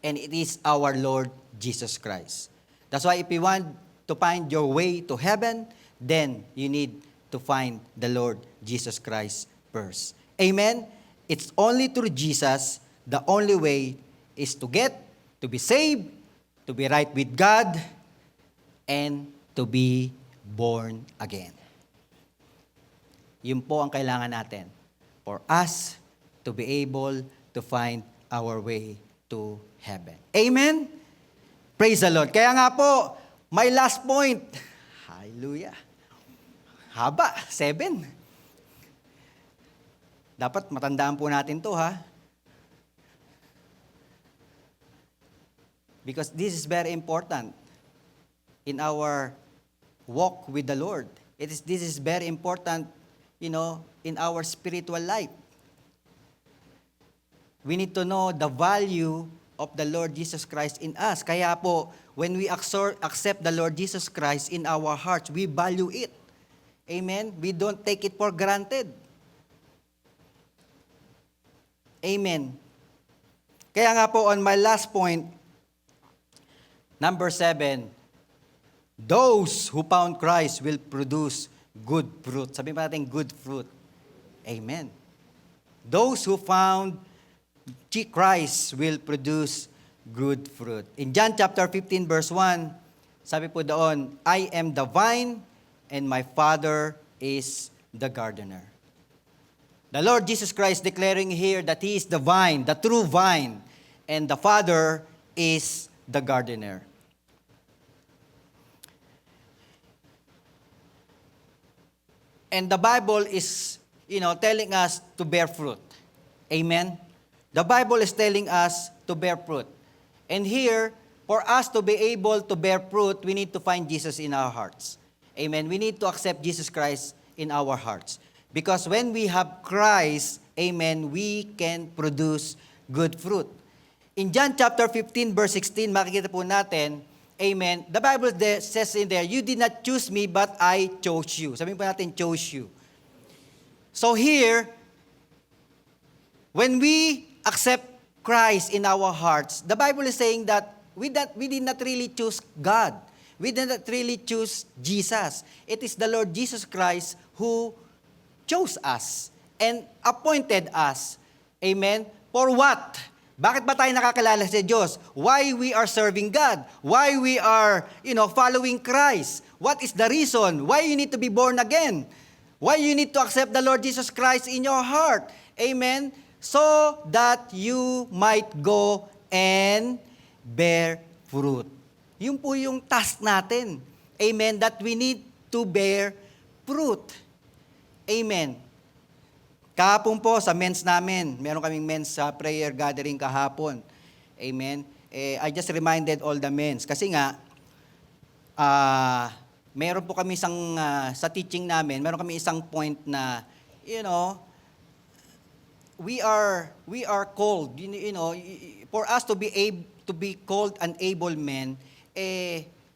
And it is our Lord Jesus Christ. That's why if you want to find your way to heaven, then you need to find the Lord Jesus Christ first. Amen? It's only through Jesus, the only way is to be saved, to be right with God, and to be born again. Yun po ang kailangan natin for us to be able to find our way to heaven. Amen? Praise the Lord. Kaya nga po, my last point. Hallelujah. Haba, 7. Dapat matandaan po natin to, ha? Because this is very important in our walk with the Lord. This is very important, in our spiritual life. We need to know the value of the Lord Jesus Christ in us. Kaya po, when we accept the Lord Jesus Christ in our hearts, we value it. Amen? We don't take it for granted. Amen. Kaya nga po, on my last point, number 7, those who found Christ will produce good fruit. Sabihin pa natin, good fruit. Amen. Those who found Christ will produce good fruit. In John chapter 15, verse 1, sabi po doon, I am the vine, and my Father is the gardener. The Lord Jesus Christ declaring here that He is the vine, the true vine, and the Father is the gardener. And the Bible is, telling us to bear fruit. Amen? The Bible is telling us to bear fruit. And here, for us to be able to bear fruit, we need to find Jesus in our hearts. Amen. We need to accept Jesus Christ in our hearts. Because when we have Christ, amen, we can produce good fruit. In John chapter 15, verse 16, makikita po natin, amen, the Bible says in there, you did not choose me, but I chose you. Sabihin po natin, chose you. So here, when we accept Christ in our hearts, the Bible is saying that we did not really choose God. We did not really choose Jesus. It is the Lord Jesus Christ who chose us and appointed us. Amen? For what? Bakit ba tayo nakakilala sa Diyos? Why we are serving God? Why we are, following Christ? What is the reason? Why you need to be born again? Why you need to accept the Lord Jesus Christ in your heart? Amen? So that you might go and bear fruit. Yun po yung task natin. Amen? That we need to bear fruit. Amen. Kahapon po sa men's namin, meron kaming men's prayer gathering kahapon. Amen. I just reminded all the men's. Kasi nga, meron po kami sa teaching namin, meron kami isang point na, we are called, for us to be called an able man,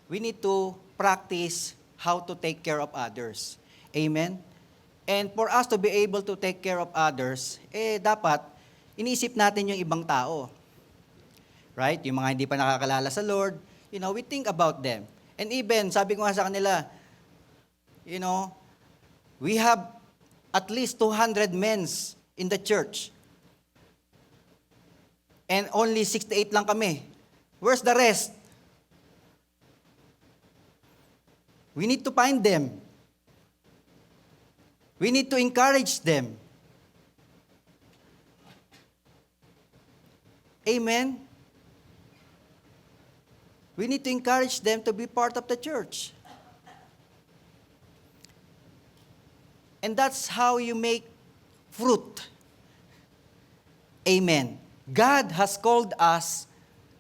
we need to practice how to take care of others. Amen? And for us to be able to take care of others, dapat iniisip natin yung ibang tao. Right? Yung mga hindi pa nakakalala sa Lord, we think about them. And even, sabi ko nga sa kanila, we have at least 200 men in the church. And only 68 lang kami. Where's the rest? We need to find them. We need to encourage them. Amen? We need to encourage them to be part of the church. And that's how you make fruit. Amen. God has called us.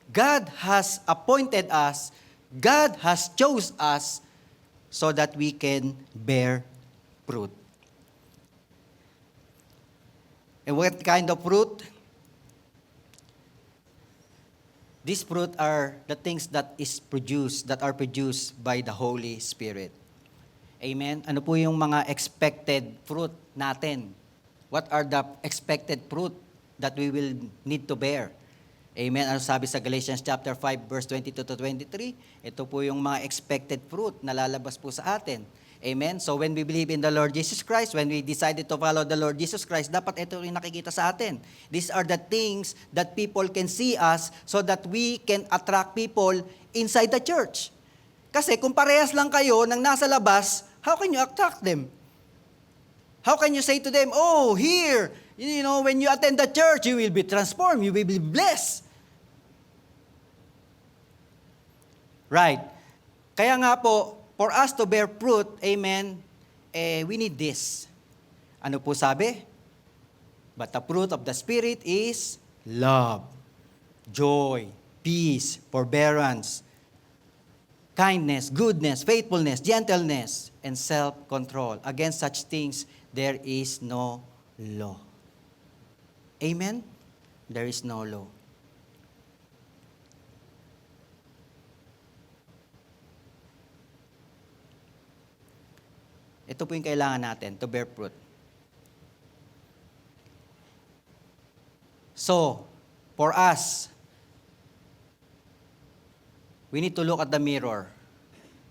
God has appointed us. God has chose us so that we can bear fruit. And what kind of fruit? These fruit are the things that are produced by the Holy Spirit. Amen? Ano po yung mga expected fruit natin? What are the expected fruit that we will need to bear? Amen? Ano sabi sa Galatians chapter 5, verse 22 to 23? Ito po yung mga expected fruit na lalabas po sa atin. Amen? So when we believe in the Lord Jesus Christ, when we decided to follow the Lord Jesus Christ, dapat ito rin nakikita sa atin. These are the things that people can see us so that we can attract people inside the church. Kasi kung parehas lang kayo nang nasa labas, how can you attract them? How can you say to them, oh, here, when you attend the church, you will be transformed, you will be blessed. Right. Kaya nga po, for us to bear fruit, amen, we need this. Ano po sabi? But the fruit of the Spirit is love, joy, peace, forbearance, kindness, goodness, faithfulness, gentleness, and self-control. Against such things, there is no law. Amen? There is no law. Ito po yung kailangan natin to bear fruit. So, for us, we need to look at the mirror.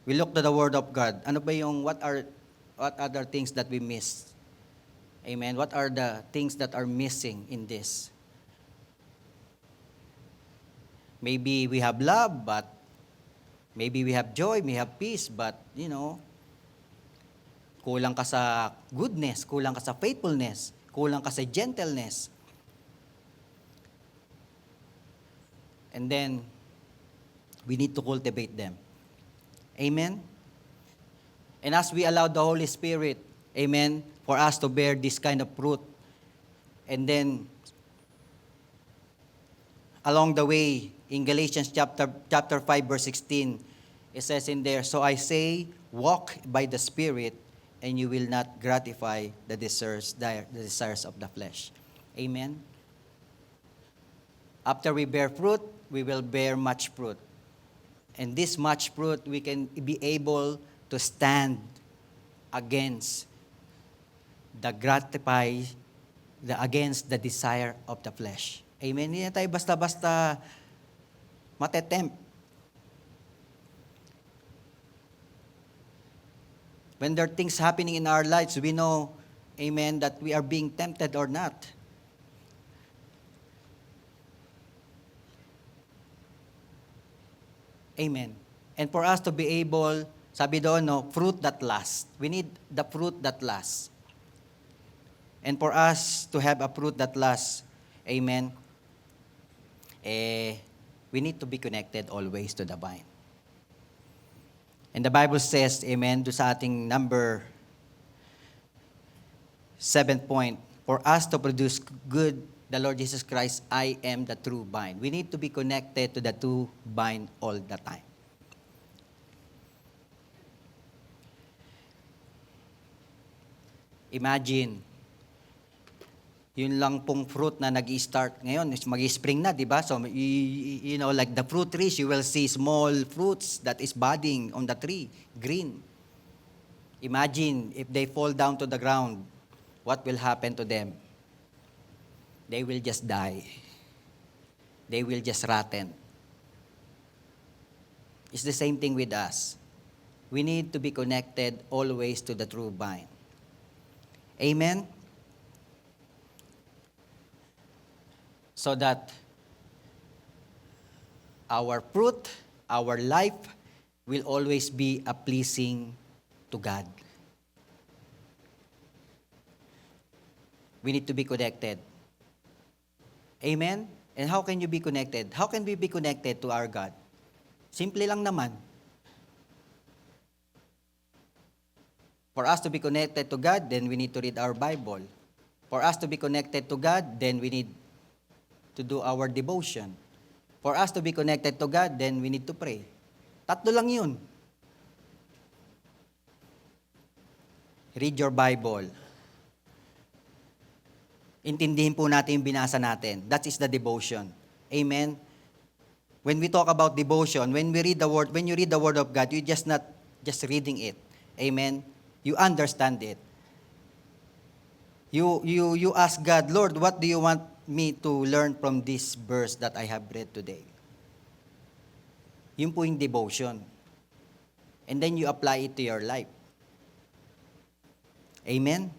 We look to the Word of God. Ano ba yung, what other things that we miss? Amen? What are the things that are missing in this? Maybe we have love, but maybe we have joy, we have peace, but, kulang ka sa goodness, kulang ka sa faithfulness, kulang ka sa gentleness. And then, we need to cultivate them. Amen? And as we allow the Holy Spirit, amen, for us to bear this kind of fruit, and then, along the way, In Galatians chapter 5, verse 16, it says in there, "So I say, walk by the Spirit, and you will not gratify the desires of the flesh." Amen? After we bear fruit, we will bear much fruit. And this much fruit, we can be able to stand against against the desire of the flesh. Amen? Hindi na tayo basta-basta matetempt. When there are things happening in our lives, we know, amen, that we are being tempted or not. Amen. And for us to be able, sabi doon, no, fruit that lasts. We need the fruit that lasts. And for us to have a fruit that lasts, amen, we need to be connected always to the vine. And the Bible says, amen, do sa ating number 7 point, for us to produce good, the Lord Jesus Christ, I am the true vine. We need to be connected to the true vine all the time. Imagine, yun lang pong fruit na nag-i-start ngayon, mag-i-spring na, di ba? So, you know, like the fruit trees, you will see small fruits that is budding on the tree, green. Imagine, if they fall down to the ground, what will happen to them? They will just die. They will just rotten. It's the same thing with us. We need to be connected always to the true vine. Amen? So that our fruit, our life, will always be a pleasing to God. We need to be connected. Amen? And how can you be connected? How can we be connected to our God? Simple lang naman. For us to be connected to God, then we need to read our Bible. For us to be connected to God, then we need to do our devotion. For us to be connected to God, then we need to pray. Tatlo lang yun. Read your Bible. Intindihin po natin yung binasa natin. That is the devotion. Amen? When we talk about devotion, when you read the Word of God, you're just not just reading it. Amen? You understand it. You ask God, Lord, what do you want me to learn from this verse that I have read today? Yun po yung devotion. And then you apply it to your life. Amen?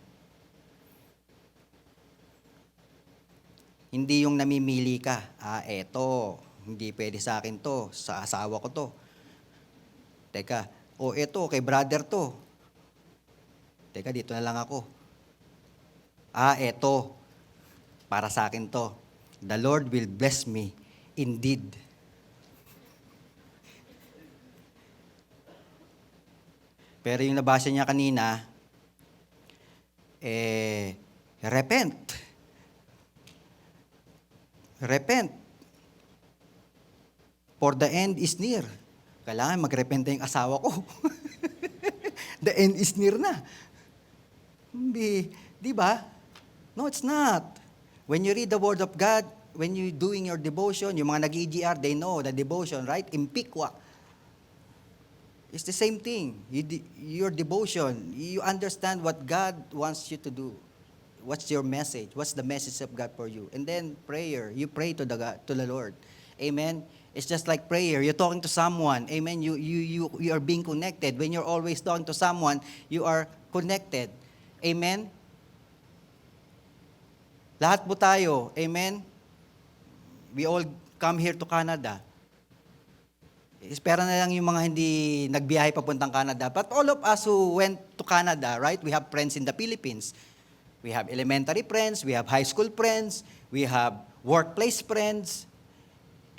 Hindi yung namimili ka, eto, hindi pwede sa akin to, sa asawa ko to. Teka, eto, kay brother to. Teka, dito na lang ako. Eto, para sa akin to. The Lord will bless me indeed. Pero yung nabasa niya kanina, repent. Repent. For the end is near. Kailangan magrepent yung asawa ko. The end is near na. Hindi. Di ba? No, it's not. When you read the Word of God, when you doing your devotion, yung mga nag-EGR, they know the devotion, right? Impikwa. It's the same thing. Your devotion, you understand what God wants you to do. What's your message? What's the message of God for you? And then prayer. You pray to the Lord. Amen. It's just like prayer. You're talking to someone. Amen. You are being connected. When you're always talking to someone, you are connected. Amen. Lahat po tayo. Amen. We all come here to Canada. Espera na lang yung mga hindi nagbiyahe papuntang Canada. But all of us who went to Canada, right? We have friends in the Philippines. We have elementary friends, we have high school friends, we have workplace friends.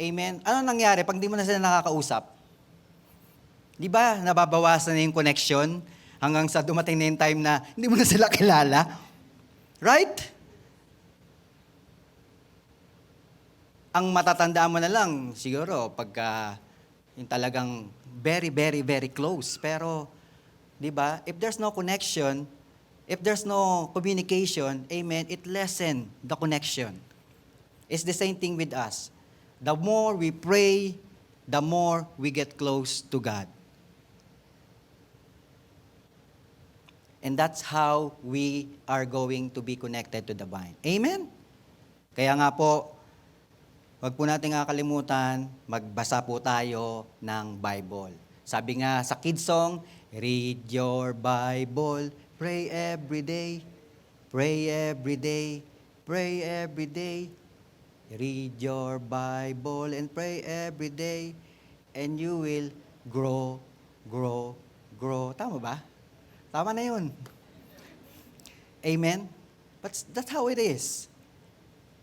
Amen. Ano nangyari pag di mo na sila nakakausap? Di ba, nababawasan na yung connection hanggang sa dumating na yung time na hindi mo na sila kilala? Right? Ang matatandaan mo na lang, siguro, pagka yung talagang very, very, very close. Pero, di ba, if there's no connection, if there's no communication, amen, it lessen the connection. It's the same thing with us. The more we pray, the more we get close to God. And that's how we are going to be connected to the vine. Amen? Kaya nga po, wag po natin kakalimutan, magbasa po tayo ng Bible. Sabi nga sa kids song, read your Bible, pray every day, pray every day, pray every day. Read your Bible and pray every day, and you will grow, grow, grow. Tama ba? Tama na yun. Amen? But that's how it is.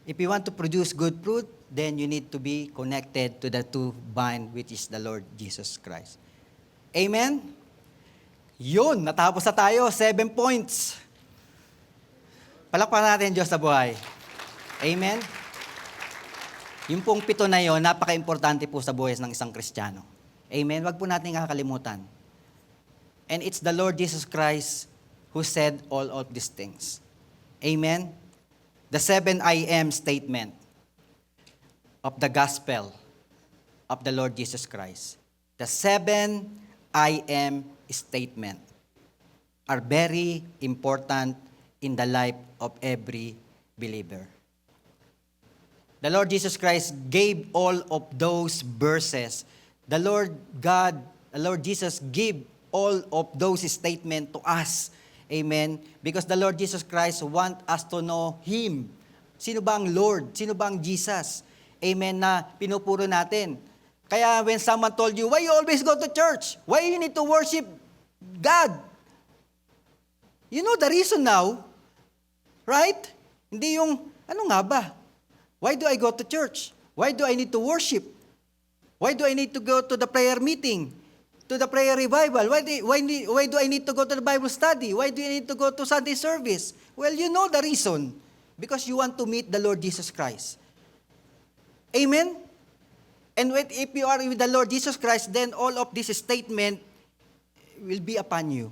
If you want to produce good fruit, then you need to be connected to the true vine, which is the Lord Jesus Christ. Amen? Yun, natapos na tayo. 7 points. Palakpakan natin Diyos sa buhay. Amen? Yung pong 7 na yun, napaka-importante po sa buhay ng isang Kristiyano. Amen? Wag po natin kakalimutan. And it's the Lord Jesus Christ who said all of these things. Amen? The 7 I am statement of the gospel of the Lord Jesus Christ. The 7 I am statement are very important in the life of every believer. The Lord Jesus Christ gave all of those verses. The Lord Jesus gave all of those statements to us. Amen? Because the Lord Jesus Christ want us to know Him. Sino ba ang Lord? Sino ba ang Jesus? Amen, na pinupuro natin. Kaya when someone told you, why you always go to church? Why you need to worship God? You know the reason now, right? Hindi yung, ano nga ba? Why do I go to church? Why do I need to worship? Why do I need to go to the prayer meeting? To the prayer revival? Why do I need to go to the Bible study? Why do you need to go to Sunday service? Well, you know the reason. Because you want to meet the Lord Jesus Christ. Amen? And if you are with the Lord Jesus Christ, then all of this statement will be upon you.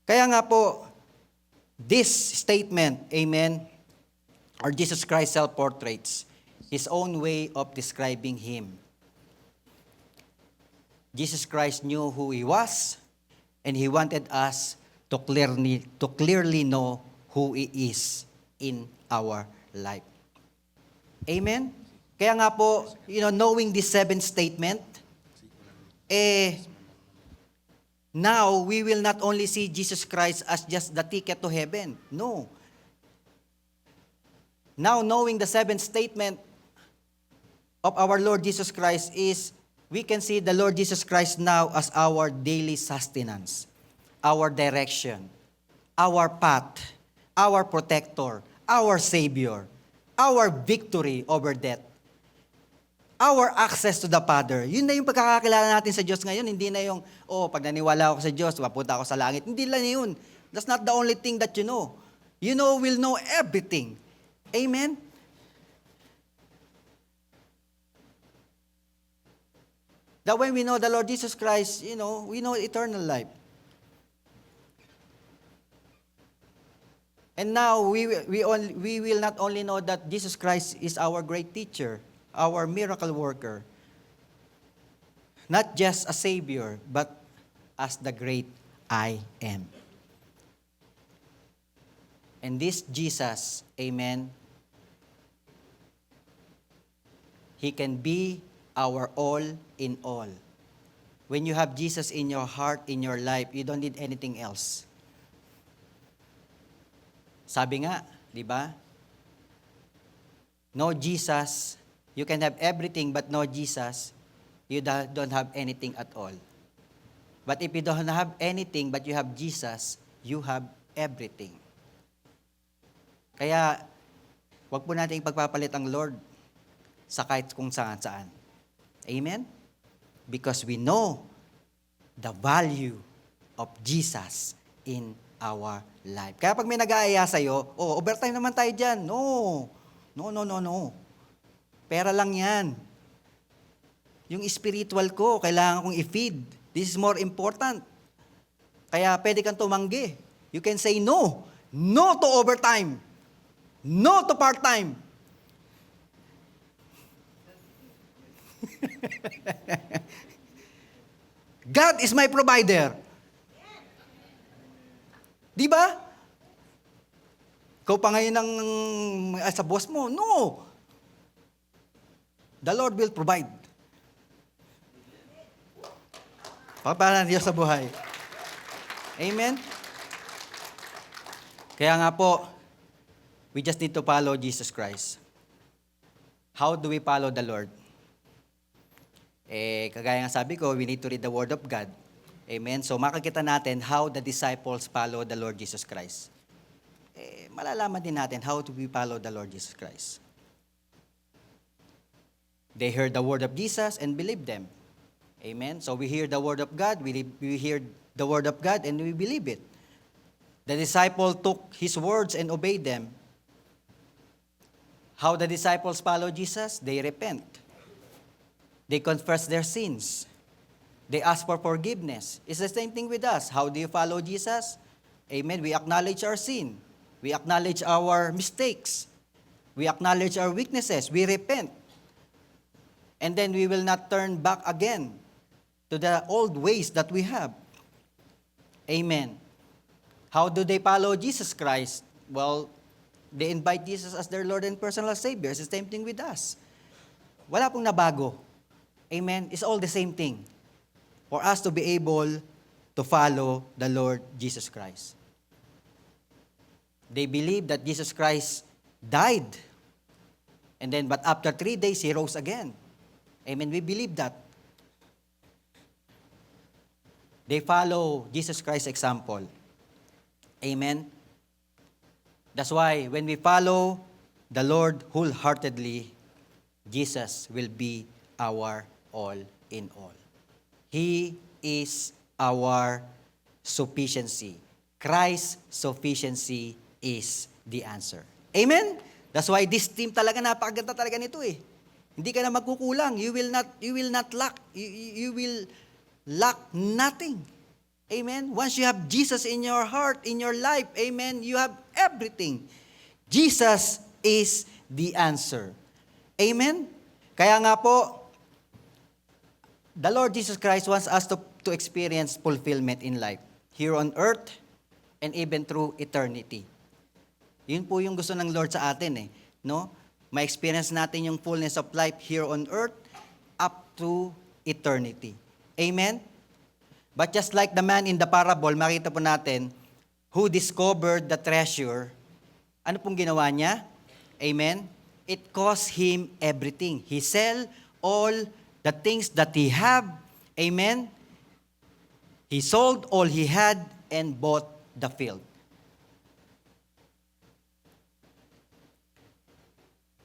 Kaya nga po, this statement, amen, or Jesus Christ self-portraits His own way of describing Him. Jesus Christ knew who He was, and He wanted us to clearly know who He is in our life. Amen? Kaya nga po, knowing this 7 statement, now we will not only see Jesus Christ as just the ticket to heaven. No. Now knowing the 7 statement of our Lord Jesus Christ is, we can see the Lord Jesus Christ now as our daily sustenance, our direction, our path, our protector, our Savior, our victory over death, our access to the Father. Yun na yung pagkakakilala natin sa Diyos ngayon. Hindi na yung, pag naniwala ako sa Diyos, mapunta ako sa langit. Hindi lang yun. That's not the only thing that you know. You will know everything. Amen? That when we know the Lord Jesus Christ, we know eternal life. And now, we will not only know that Jesus Christ is our great teacher, our miracle worker, not just a Savior, but as the great I am. And this Jesus, amen, He can be our all in all. When you have Jesus in your heart, in your life, you don't need anything else. Sabi nga, di ba? No Jesus, you can have everything, but no Jesus, you don't have anything at all. But if you don't have anything, but you have Jesus, you have everything. Kaya, wag po natin ipagpapalit ang Lord sa kahit kung saan-saan. Amen? Because we know the value of Jesus in our life. Kaya pag may nag-aaya sa'yo, overtime naman tayo dyan. No. No. Pera lang yan. Yung spiritual ko, kailangan kong i-feed. This is more important. Kaya pwede kang tumanggi. You can say no. No to overtime. No to part-time. God is my provider. Di ba? Ikaw pa ngayon sa boss mo. No. The Lord will provide. Pagpapala ng Diyos sa buhay. Amen? Kaya nga po, we just need to follow Jesus Christ. How do we follow the Lord? Kagaya nga sabi ko, we need to read the Word of God. Amen? So makikita natin how the disciples follow the Lord Jesus Christ. Malalaman din natin how do we follow the Lord Jesus Christ. They heard the Word of Jesus and believed them. Amen? So we hear the Word of God, we hear the Word of God, and we believe it. The disciple took His words and obeyed them. How the disciples follow Jesus? They repent. They confess their sins. They ask for forgiveness. It's the same thing with us. How do you follow Jesus? Amen. We acknowledge our sin. We acknowledge our mistakes. We acknowledge our weaknesses. We repent. And then we will not turn back again to the old ways that we have. Amen. How do they follow Jesus Christ? Well, they invite Jesus as their Lord and personal Savior. It's the same thing with us. Wala pong nabago. Amen. It's all the same thing. For us to be able to follow the Lord Jesus Christ. They believe that Jesus Christ died. But after 3 days, He rose again. Amen. We believe that. They follow Jesus Christ's example. Amen. That's why when we follow the Lord wholeheartedly, Jesus will be our all in all. He is our sufficiency. Christ's sufficiency is the answer. Amen? That's why this team talaga, napakaganda talaga nito eh. Hindi ka na magkukulang. You will not lack. You will lack nothing. Amen? Once you have Jesus in your heart, in your life, amen, you have everything. Jesus is the answer. Amen? Kaya nga po, the Lord Jesus Christ wants us to experience fulfillment in life, here on earth, and even through eternity. Yun po yung gusto ng Lord sa atin eh. No? Ma-experience natin yung fullness of life here on earth up to eternity. Amen? But just like the man in the parable, makita po natin, who discovered the treasure, ano pong ginawa niya? Amen? It cost him everything. He sell all the things that he have. Amen? He sold all he had and bought the field.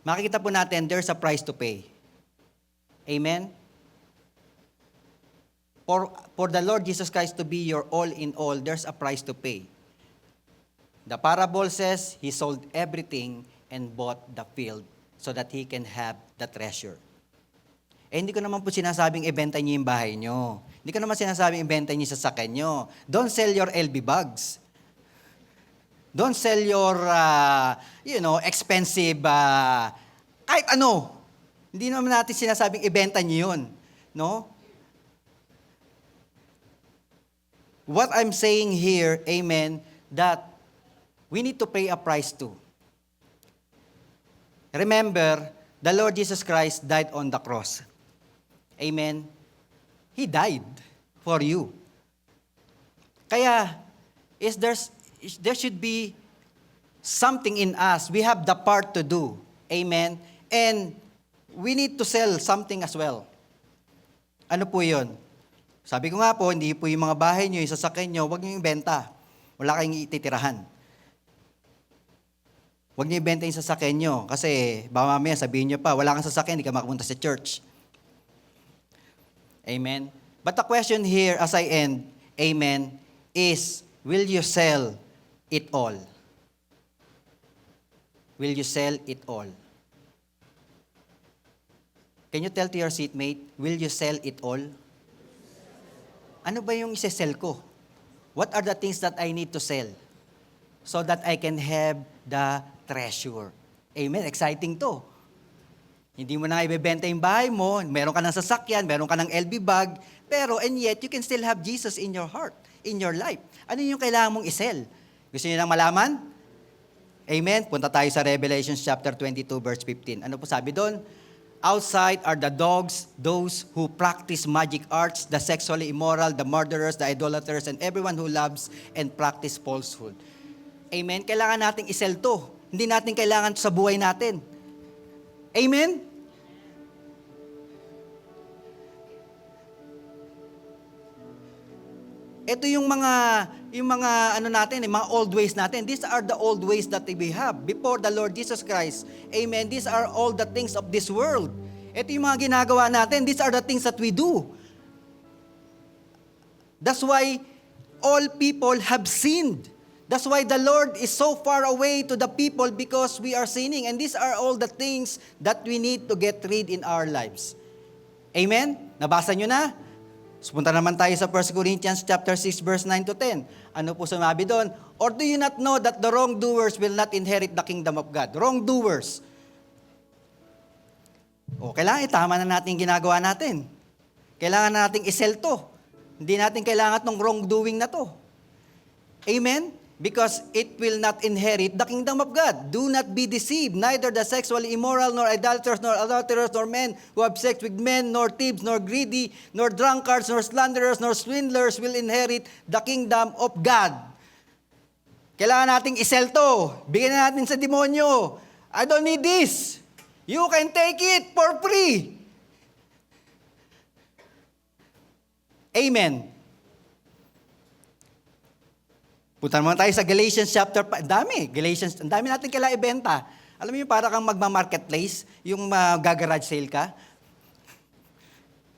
Makikita po natin, there's a price to pay. Amen? For the Lord Jesus Christ to be your all in all, there's a price to pay. The parable says, He sold everything and bought the field so that He can have the treasure. Hindi ko naman po sinasabing ibenta niyo yung bahay niyo. Hindi ko naman sinasabing ibenta niyo sa sasakyan niyo. Don't sell your LB bags. Don't sell your, expensive, kahit ano. Hindi naman natin sinasabing ibenta niyo yun. No? What I'm saying here, amen, that we need to pay a price too. Remember, the Lord Jesus Christ died on the cross. Amen. He died for you. Kaya, there should be something in us. We have the part to do. Amen. And we need to sell something as well. Ano po yun? Sabi ko nga po, hindi po yung mga bahay nyo, yung sasakyan nyo, huwag nyo yung benta. Wala kayong ititirahan. Huwag nyo ibenta yung sasakyan nyo. Kasi baka mamaya sabihin nyo pa, wala kang sasakyan, hindi ka makapunta sa church. Amen? But the question here as I end, amen, is, will you sell it all? Will you sell it all? Can you tell to your seatmate, will you sell it all? Ano ba yung isi-sell ko? What are the things that I need to sell so that I can have the treasure? Amen? Exciting to. Hindi mo na ibebenta yung bahay mo, meron ka ng sasakyan, meron ka ng LB bag, pero and yet you can still have Jesus in your heart, in your life. Ano yung kailangan mong isell? Gusto niyo nang malaman? Amen? Punta tayo sa Revelation chapter 22 verse 15. Ano po sabi doon? Outside are the dogs, those who practice magic arts, the sexually immoral, the murderers, the idolaters, and everyone who loves and practice falsehood. Amen? Kailangan nating isell to. Hindi natin kailangan sa buhay natin. Amen? Ito yung mga ano natin, mga old ways natin. These are the old ways that we have before the Lord Jesus Christ. Amen. These are all the things of this world. Ito yung mga ginagawa natin. These are the things that we do. That's why all people have sinned. That's why the Lord is so far away to the people because we are sinning. And these are all the things that we need to get rid in our lives. Amen? Nabasa nyo na? So, punta naman tayo sa 1 Corinthians chapter 6 verse 9 to 10. Ano po sinabi doon? Or do you not know that the wrongdoers will not inherit the kingdom of God? Wrongdoers. O, kailangan itama na natin yung ginagawa natin. Kailangan na nating isell to. Hindi natin kailangan tong wrongdoing na to. Amen? Because it will not inherit the kingdom of God. Do not be deceived. Neither the sexually immoral, nor idolaters, nor adulterers, nor men who have sex with men, nor thieves, nor greedy, nor drunkards, nor slanderers, nor swindlers will inherit the kingdom of God. Kailangan nating isell to. Bigyan na natin sa demonyo. I don't need this. You can take it for free. Amen. Punta naman tayo sa Galatians chapter 5. Ang dami natin kailangan ibenta. Alam mo yung para kang magma-marketplace, yung gagarage sale ka.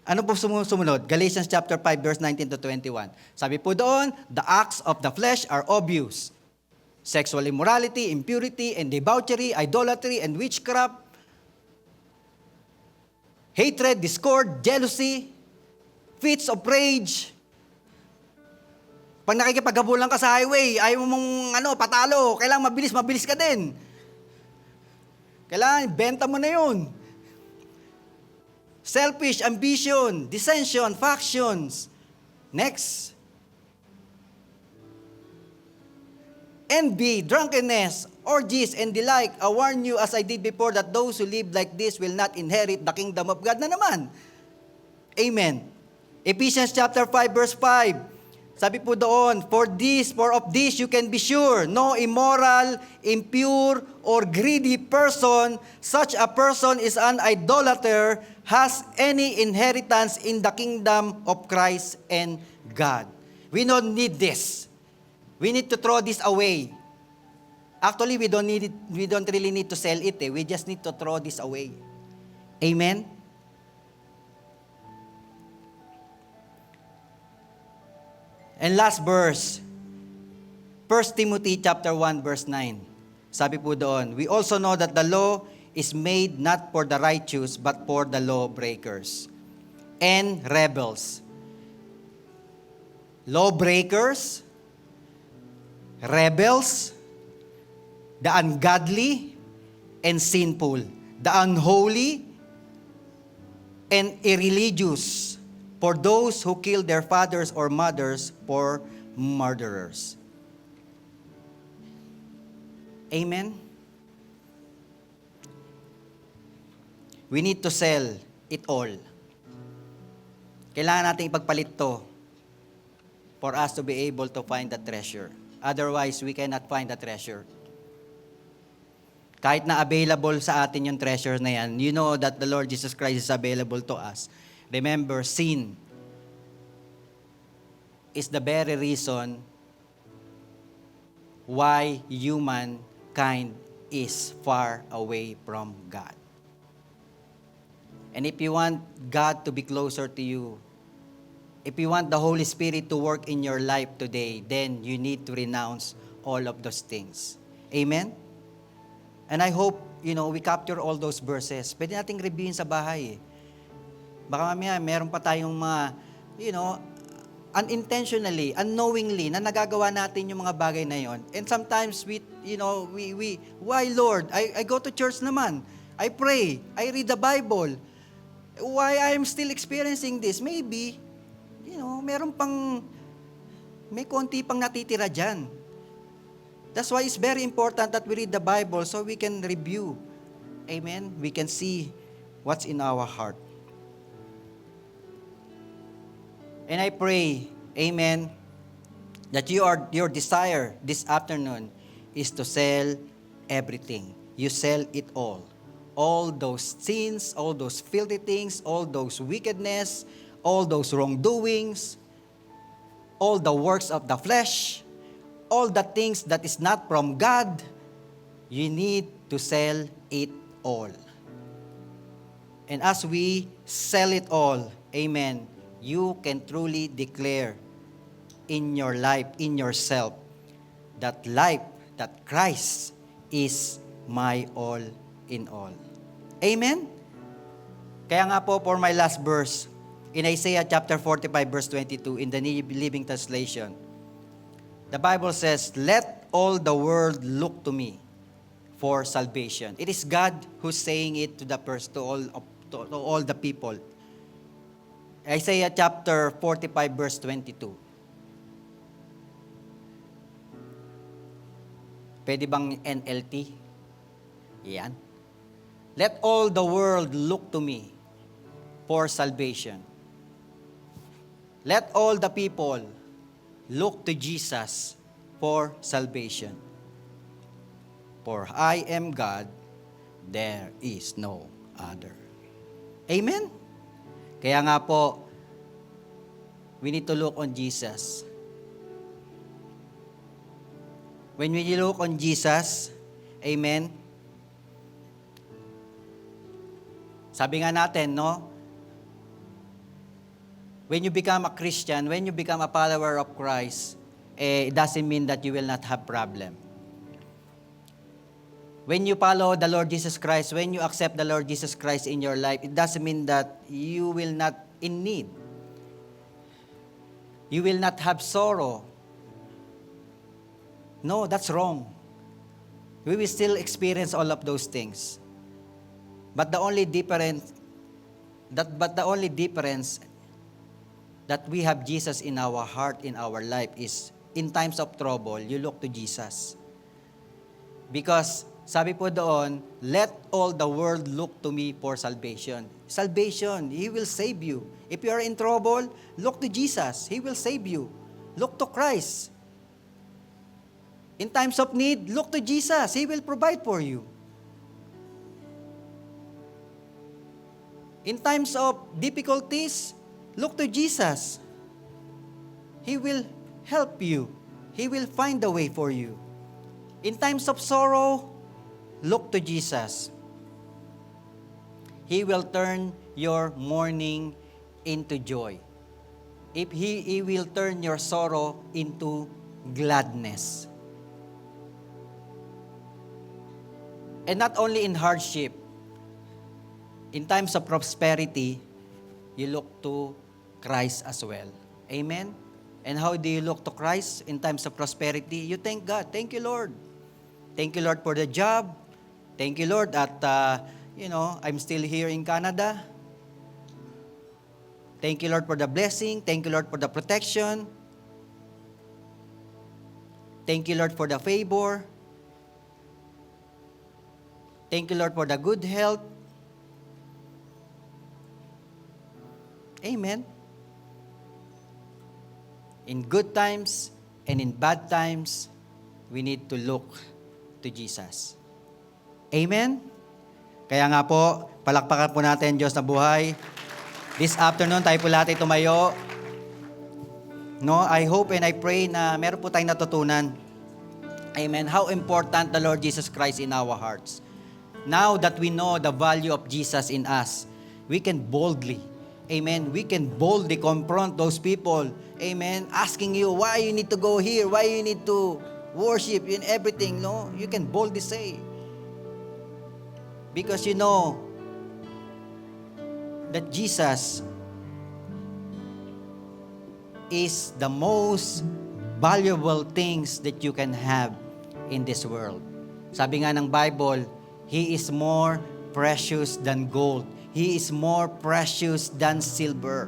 Ano po sumunod? Galatians chapter 5 verse 19 to 21. Sabi po doon, the acts of the flesh are obvious. Sexual immorality, impurity, and debauchery, idolatry, and witchcraft, hatred, discord, jealousy, fits of rage. Pag nakikipaghabulan ka sa highway, ayaw mong patalo, kailangan mabilis ka din. Kailangan, benta mo na yun. Selfish, ambition, dissension, factions. Next. Envy, drunkenness, orgies, and the like. I warn you, as I did before, that those who live like this will not inherit the kingdom of God na naman. Amen. Ephesians chapter 5 verse 5. Sabi po doon, for of this you can be sure, no immoral, impure, or greedy person, such a person is an idolater, has any inheritance in the kingdom of Christ and God. We don't need this. We need to throw this away. Actually, we don't really need to sell it. We just need to throw this away. Amen? And last verse, 1 Timothy chapter 1 verse 9. Sabi po doon, we also know that the law is made not for the righteous, but for the lawbreakers and rebels. Lawbreakers, rebels, the ungodly and sinful, the unholy and irreligious, for those who kill their fathers or mothers, for murderers. Amen? We need to sell it all. Kailangan natin ipagpalit to for us to be able to find the treasure. Otherwise, we cannot find the treasure. Kahit na available sa atin yung treasure na yan, you know that the Lord Jesus Christ is available to us. Remember, sin is the very reason why humankind is far away from God. And if you want God to be closer to you, if you want the Holy Spirit to work in your life today, then you need to renounce all of those things. Amen? And I hope, we capture all those verses. Pwede nating reviewin sa bahay. Baka mamaya, meron pa tayong mga, unintentionally, unknowingly, na nagagawa natin yung mga bagay na yon. And sometimes, why Lord? I go to church naman. I pray. I read the Bible. Why I am still experiencing this? Maybe, may konti pang natitira dyan. That's why it's very important that we read the Bible so we can review. Amen? We can see what's in our heart. And I pray, amen, that your desire this afternoon is to sell everything. You sell it all. All those sins, all those filthy things, all those wickedness, all those wrongdoings, all the works of the flesh, all the things that is not from God, you need to sell it all. And as we sell it all, amen, you can truly declare in your life, in yourself, that Christ is my all in all. Amen? Kaya nga po, for my last verse, in Isaiah chapter 45, verse 22, in the New Living Translation, the Bible says, "Let all the world look to me for salvation." It is God who's saying it to all the people. Isaiah chapter 45, verse 22. Pwede bang NLT? Yan. Let all the world look to me for salvation. Let all the people look to Jesus for salvation. For I am God, there is no other. Amen? Kaya nga po, we need to look on Jesus. When we look on Jesus, amen, sabi nga natin, when you become a Christian, when you become a follower of Christ, it doesn't mean that you will not have problem. When you follow the Lord Jesus Christ, when you accept the Lord Jesus Christ in your life, it doesn't mean that you will not in need. You will not have sorrow. No, that's wrong. We will still experience all of those things. But the only difference that we have Jesus in our heart, in our life, is in times of trouble, you look to Jesus. Because sabi po doon, let all the world look to me for salvation. Salvation, He will save you. If you are in trouble, look to Jesus. He will save you. Look to Christ. In times of need, look to Jesus. He will provide for you. In times of difficulties, look to Jesus. He will help you. He will find a way for you. In times of sorrow, look to Jesus. He will turn your mourning into joy. He will turn your sorrow into gladness. And not only in hardship, in times of prosperity, you look to Christ as well. Amen? And how do you look to Christ in times of prosperity? You thank God. Thank you, Lord. Thank you, Lord, for the job. Thank you, Lord, that, I'm still here in Canada. Thank you, Lord, for the blessing. Thank you, Lord, for the protection. Thank you, Lord, for the favor. Thank you, Lord, for the good health. Amen. In good times and in bad times, we need to look to Jesus. Amen? Kaya nga po, palakpakan po natin Diyos na buhay. This afternoon, tayo po lahat ay tumayo. I hope and I pray na meron po tayong natutunan. Amen. How important the Lord Jesus Christ in our hearts. Now that we know the value of Jesus in us, we can boldly, amen, we can boldly confront those people, amen, asking you why you need to go here, why you need to worship, in everything, no? You can boldly say. Because you know that Jesus is the most valuable things that you can have in this world. Sabi nga ng Bible, He is more precious than gold. He is more precious than silver.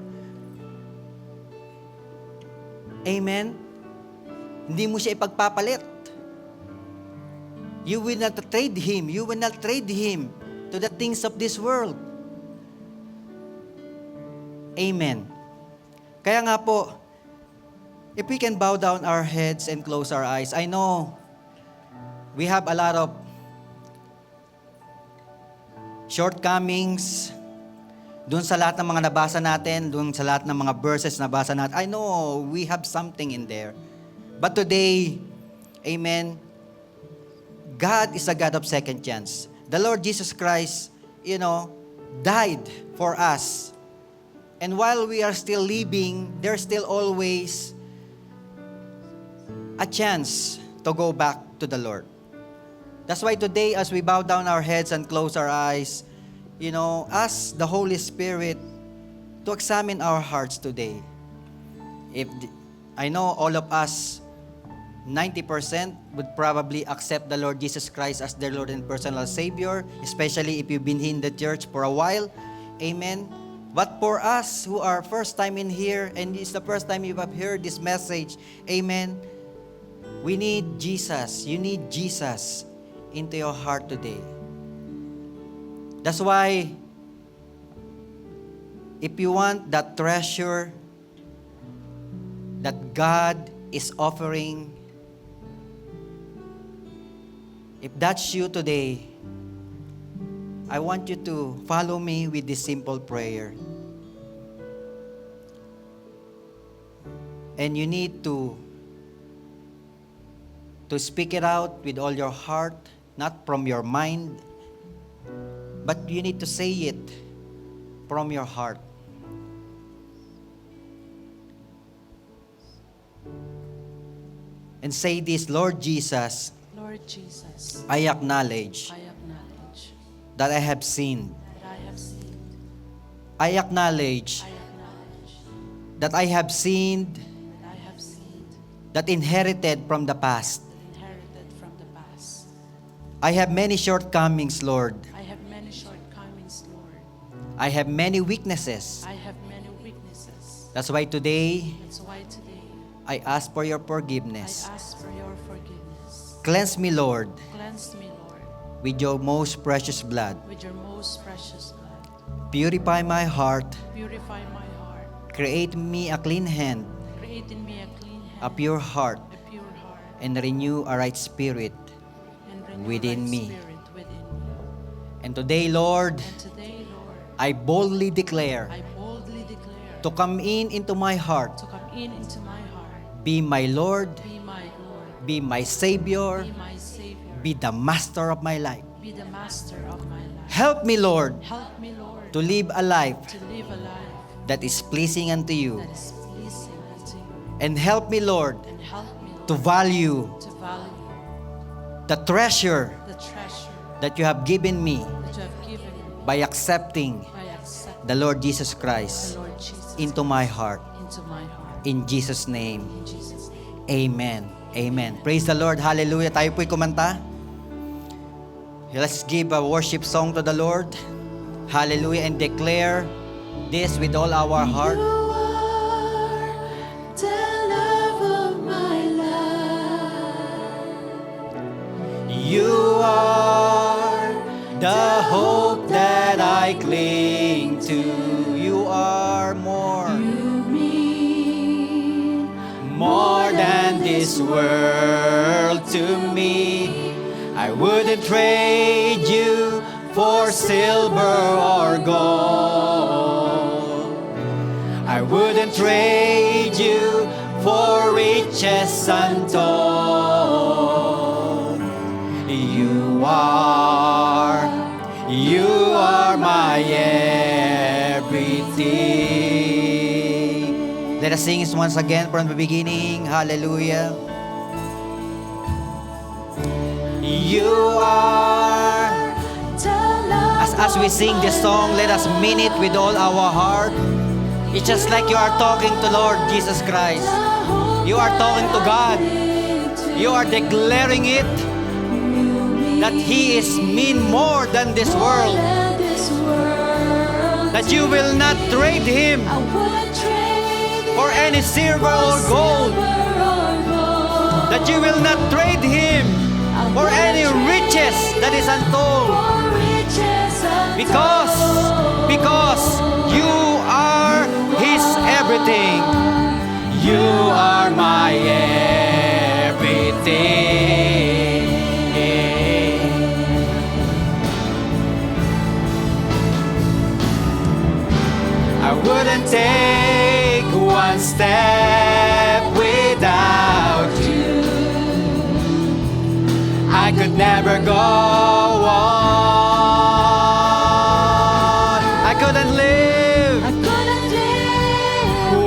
Amen? Hindi mo siya ipagpapalit. You will not trade Him. You will not trade Him to the things of this world. Amen. Kaya nga po, if we can bow down our heads and close our eyes, I know we have a lot of shortcomings dun sa lahat ng mga nabasa natin, dun sa lahat ng mga verses na nabasa natin. I know we have something in there. But today, amen, God is a God of second chance. The Lord Jesus Christ, died for us. And while we are still living, there's still always a chance to go back to the Lord. That's why today, as we bow down our heads and close our eyes, ask the Holy Spirit to examine our hearts today. I know all of us, 90% would probably accept the Lord Jesus Christ as their Lord and personal Savior, especially if you've been in the church for a while. Amen. But for us who are first time in here, and it's the first time you have heard this message, amen, we need Jesus. You need Jesus into your heart today. That's why, if you want that treasure that God is offering, if that's you today, I want you to follow me with this simple prayer. And you need to speak it out with all your heart, not from your mind, but you need to say it from your heart. And say this, Lord Jesus, Lord Jesus, I acknowledge that I have sinned. I acknowledge that I have sinned that inherited from the past. I have many shortcomings, Lord. I have many weaknesses. That's why today, I ask for your forgiveness. Cleanse me, Lord, with your most precious blood. Purify my heart. Create me a clean hand, a pure heart, and renew a right spirit within me. And today, Lord, I boldly declare to come into my heart. Be my Lord. Be my Savior. Be the master of my life. Help me, Lord, to live a life that is pleasing unto you. And help me, Lord, to value the treasure that you have given me by accepting the Lord Jesus Christ into my heart. In Jesus' name, amen. Amen. Praise the Lord. Hallelujah. Tayo po'y kumanta. Let's give a worship song to the Lord. Hallelujah. And declare this with all our heart. You are the hope that I cling to. You are more than this world to me. I wouldn't trade you for silver or gold. I wouldn't trade you for riches untold. You are my everything. Let us sing this once again from the beginning. Hallelujah. You are. As we sing this song, let us mean it with all our heart. It's just like you are talking to Lord Jesus Christ. You are talking to God. You are declaring it that He is mean more than this world. That you will not trade Him for any silver or gold. That you will not trade Him for any riches that is untold. Because you are His everything. You are my everything. I wouldn't take one step without you. I could never go on. I couldn't live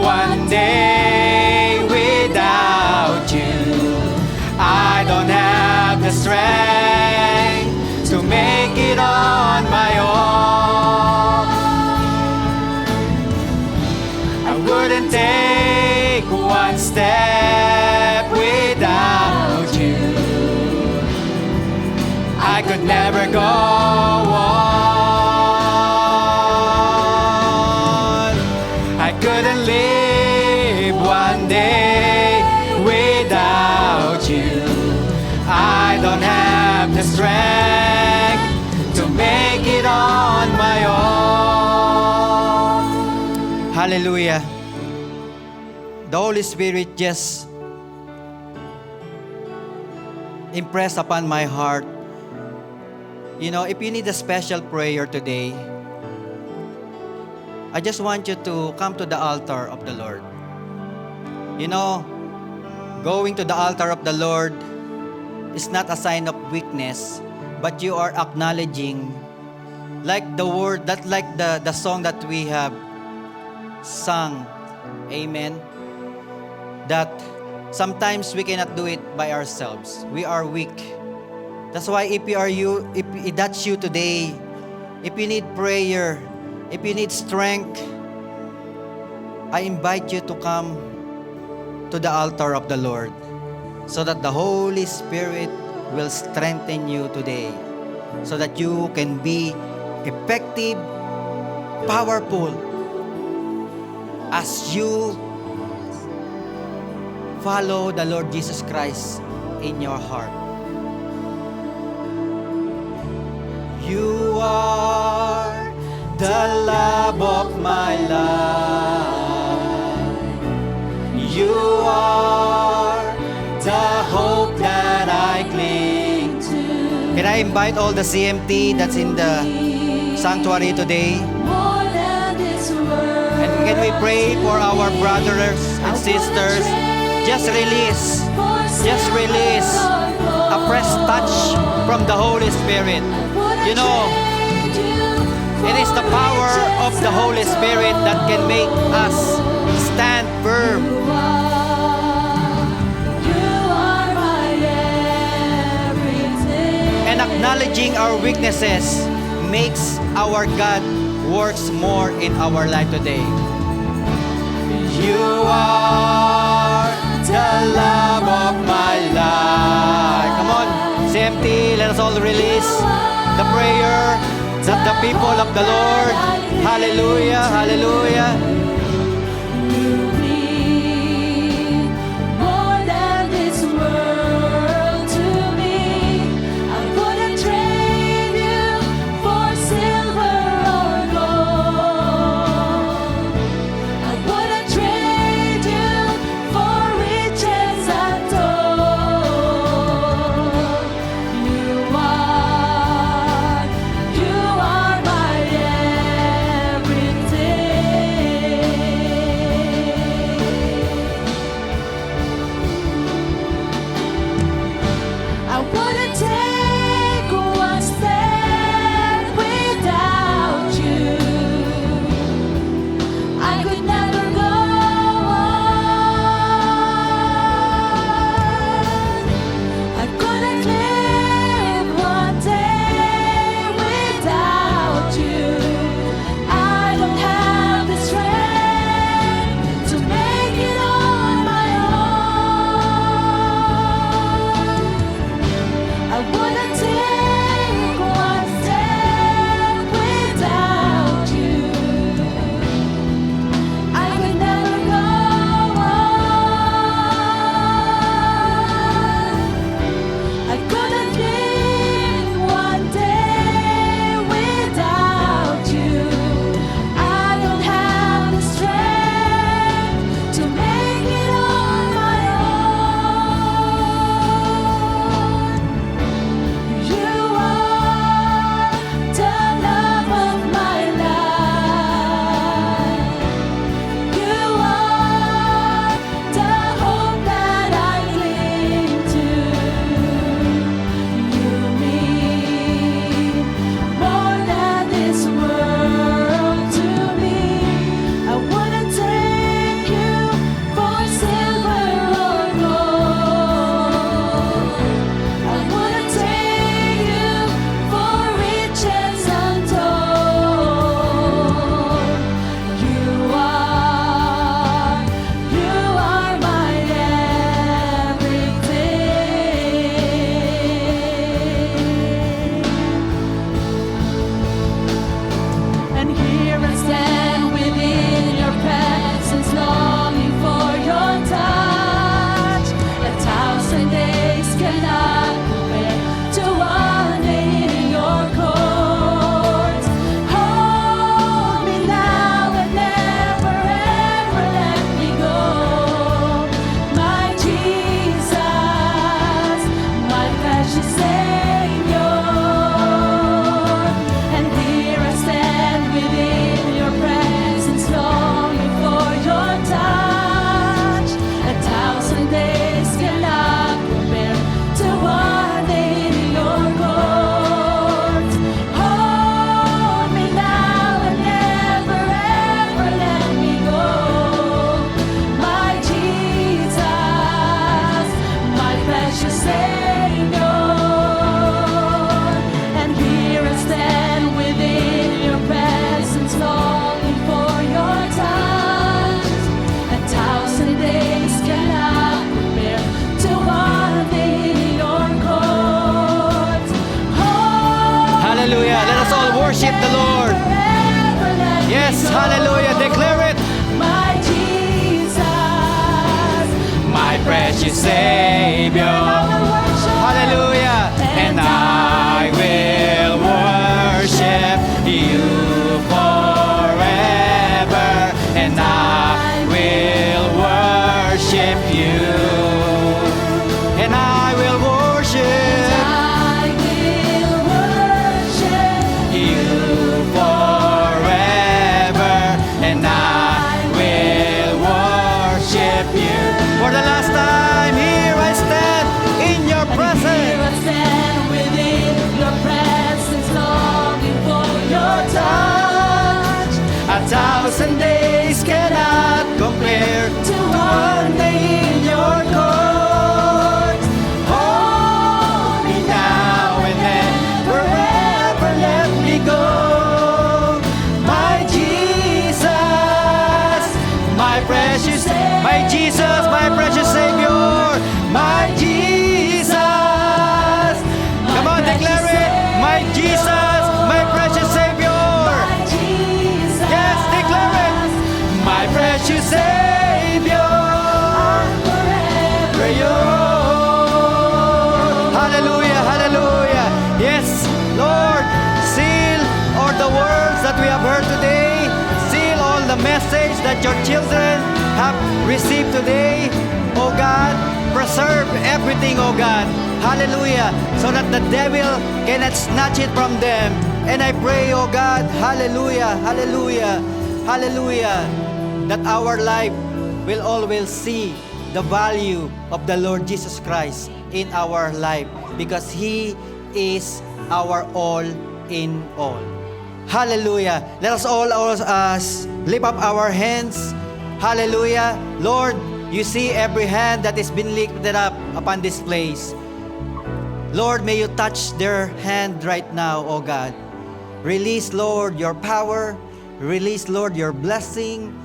one day without you. I don't have the strength to make it on my own. I wouldn't take one step without you. I could never go on. I couldn't live one day without you. I don't have the strength to make it on my own. Hallelujah. The Holy Spirit just impressed upon my heart. You know, if you need a special prayer today, I just want you to come to the altar of the Lord. You know, going to the altar of the Lord is not a sign of weakness, but you are acknowledging, like the word, that like the song that we have sung, amen, that sometimes we cannot do it by ourselves. We are weak. That's why if that's you today, if you need prayer, if you need strength, I invite you to come to the altar of the Lord so that the Holy Spirit will strengthen you today, so that you can be effective, powerful as you follow the Lord Jesus Christ in your heart. You are the love of my life. You are the hope that I cling to. Can I invite all the CMT that's in the sanctuary today? And can we pray for our brothers and sisters? Just release a fresh touch from the Holy Spirit. You know, it is the power of the Holy Spirit that can make us stand firm. And acknowledging our weaknesses makes our God works more in our life today. You are the love of my life. Come on, CMT, let us all release the prayer that the people of the Lord. Hallelujah, hallelujah. worship the Lord. Yes, hallelujah. Declare it. My Jesus, My precious Savior. Hallelujah. And I will worship you forever. And I will worship you. And I will worship I will worship you forever. And I will worship you. For the last time, here I stand in your Here presence. I stand within your presence, longing for your touch. 1,000 days cannot compare to one day in your courts. Hold me now and then, forever let me go. My Jesus, my precious, my Jesus, my precious Savior, my Jesus. Come on, declare it. My Jesus, my precious Savior. My Jesus, Yes, declare it. My precious Savior, forever for you. Hallelujah, hallelujah. Yes, Lord, seal all the words that we have heard today. Seal all the message that your children have received today. Oh God, preserve everything, oh God. Hallelujah. So that the devil cannot snatch it from them. And I pray, oh God, hallelujah, hallelujah, hallelujah, that our life will always see the value of the Lord Jesus Christ in our life because He is our all in all. Hallelujah. Let us all lift up our hands. Hallelujah. Lord, you see every hand that has been lifted up upon this place. Lord, may you touch their hand right now, oh God. Release, Lord, your power. Release, Lord, your blessing.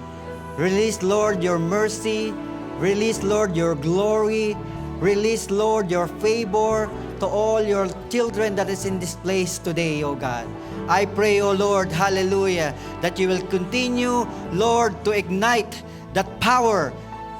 Release, Lord, your mercy. Release, Lord, your glory. Release, Lord, your favor to all your children that is in this place today, oh God. I pray, oh Lord, hallelujah, that you will continue, Lord, to ignite that power,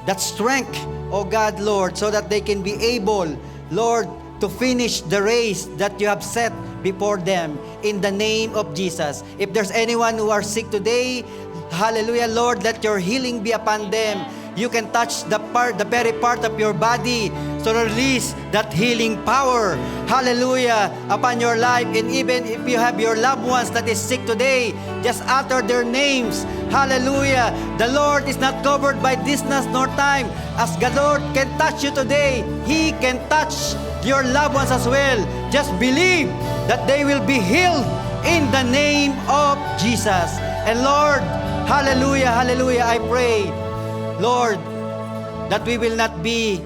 that strength, oh God, Lord, so that they can be able, Lord, to finish the race that you have set before them in the name of Jesus. If there's anyone who are sick today, hallelujah, Lord, let your healing be upon them. You can touch the very part of your body to release that healing power, hallelujah, upon your life. And even if you have your loved ones that is sick today, just utter their names, hallelujah. The Lord is not covered by distance nor time. As the Lord can touch you today, He can touch your loved ones as well. Just believe that they will be healed in the name of Jesus. And Lord, hallelujah, hallelujah, I pray, Lord, that we will not be,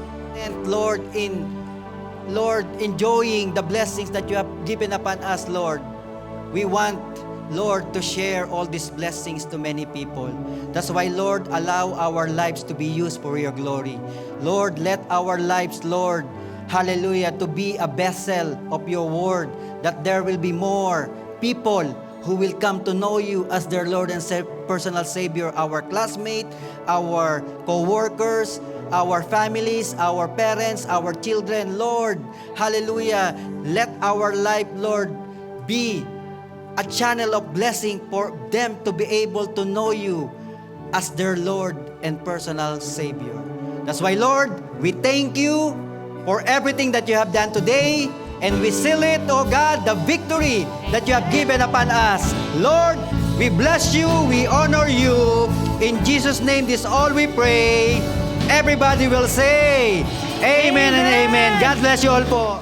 Lord, enjoying the blessings that you have given upon us, Lord. We want, Lord, to share all these blessings to many people. That's why, Lord, allow our lives to be used for your glory. Lord, let our lives, Lord, hallelujah, to be a vessel of your word, that there will be more people who will come to know you as their Lord and personal Savior, our classmates, our co-workers, our families, our parents, our children, Lord. Hallelujah. Let our life, Lord, be a channel of blessing for them to be able to know you as their Lord and personal Savior. That's why, Lord, we thank you for everything that you have done today. And we seal it, oh God, the victory that you have given upon us. Lord, we bless you, we honor you. In Jesus' name, this all we pray. Everybody will say, Amen and Amen. God bless you all po.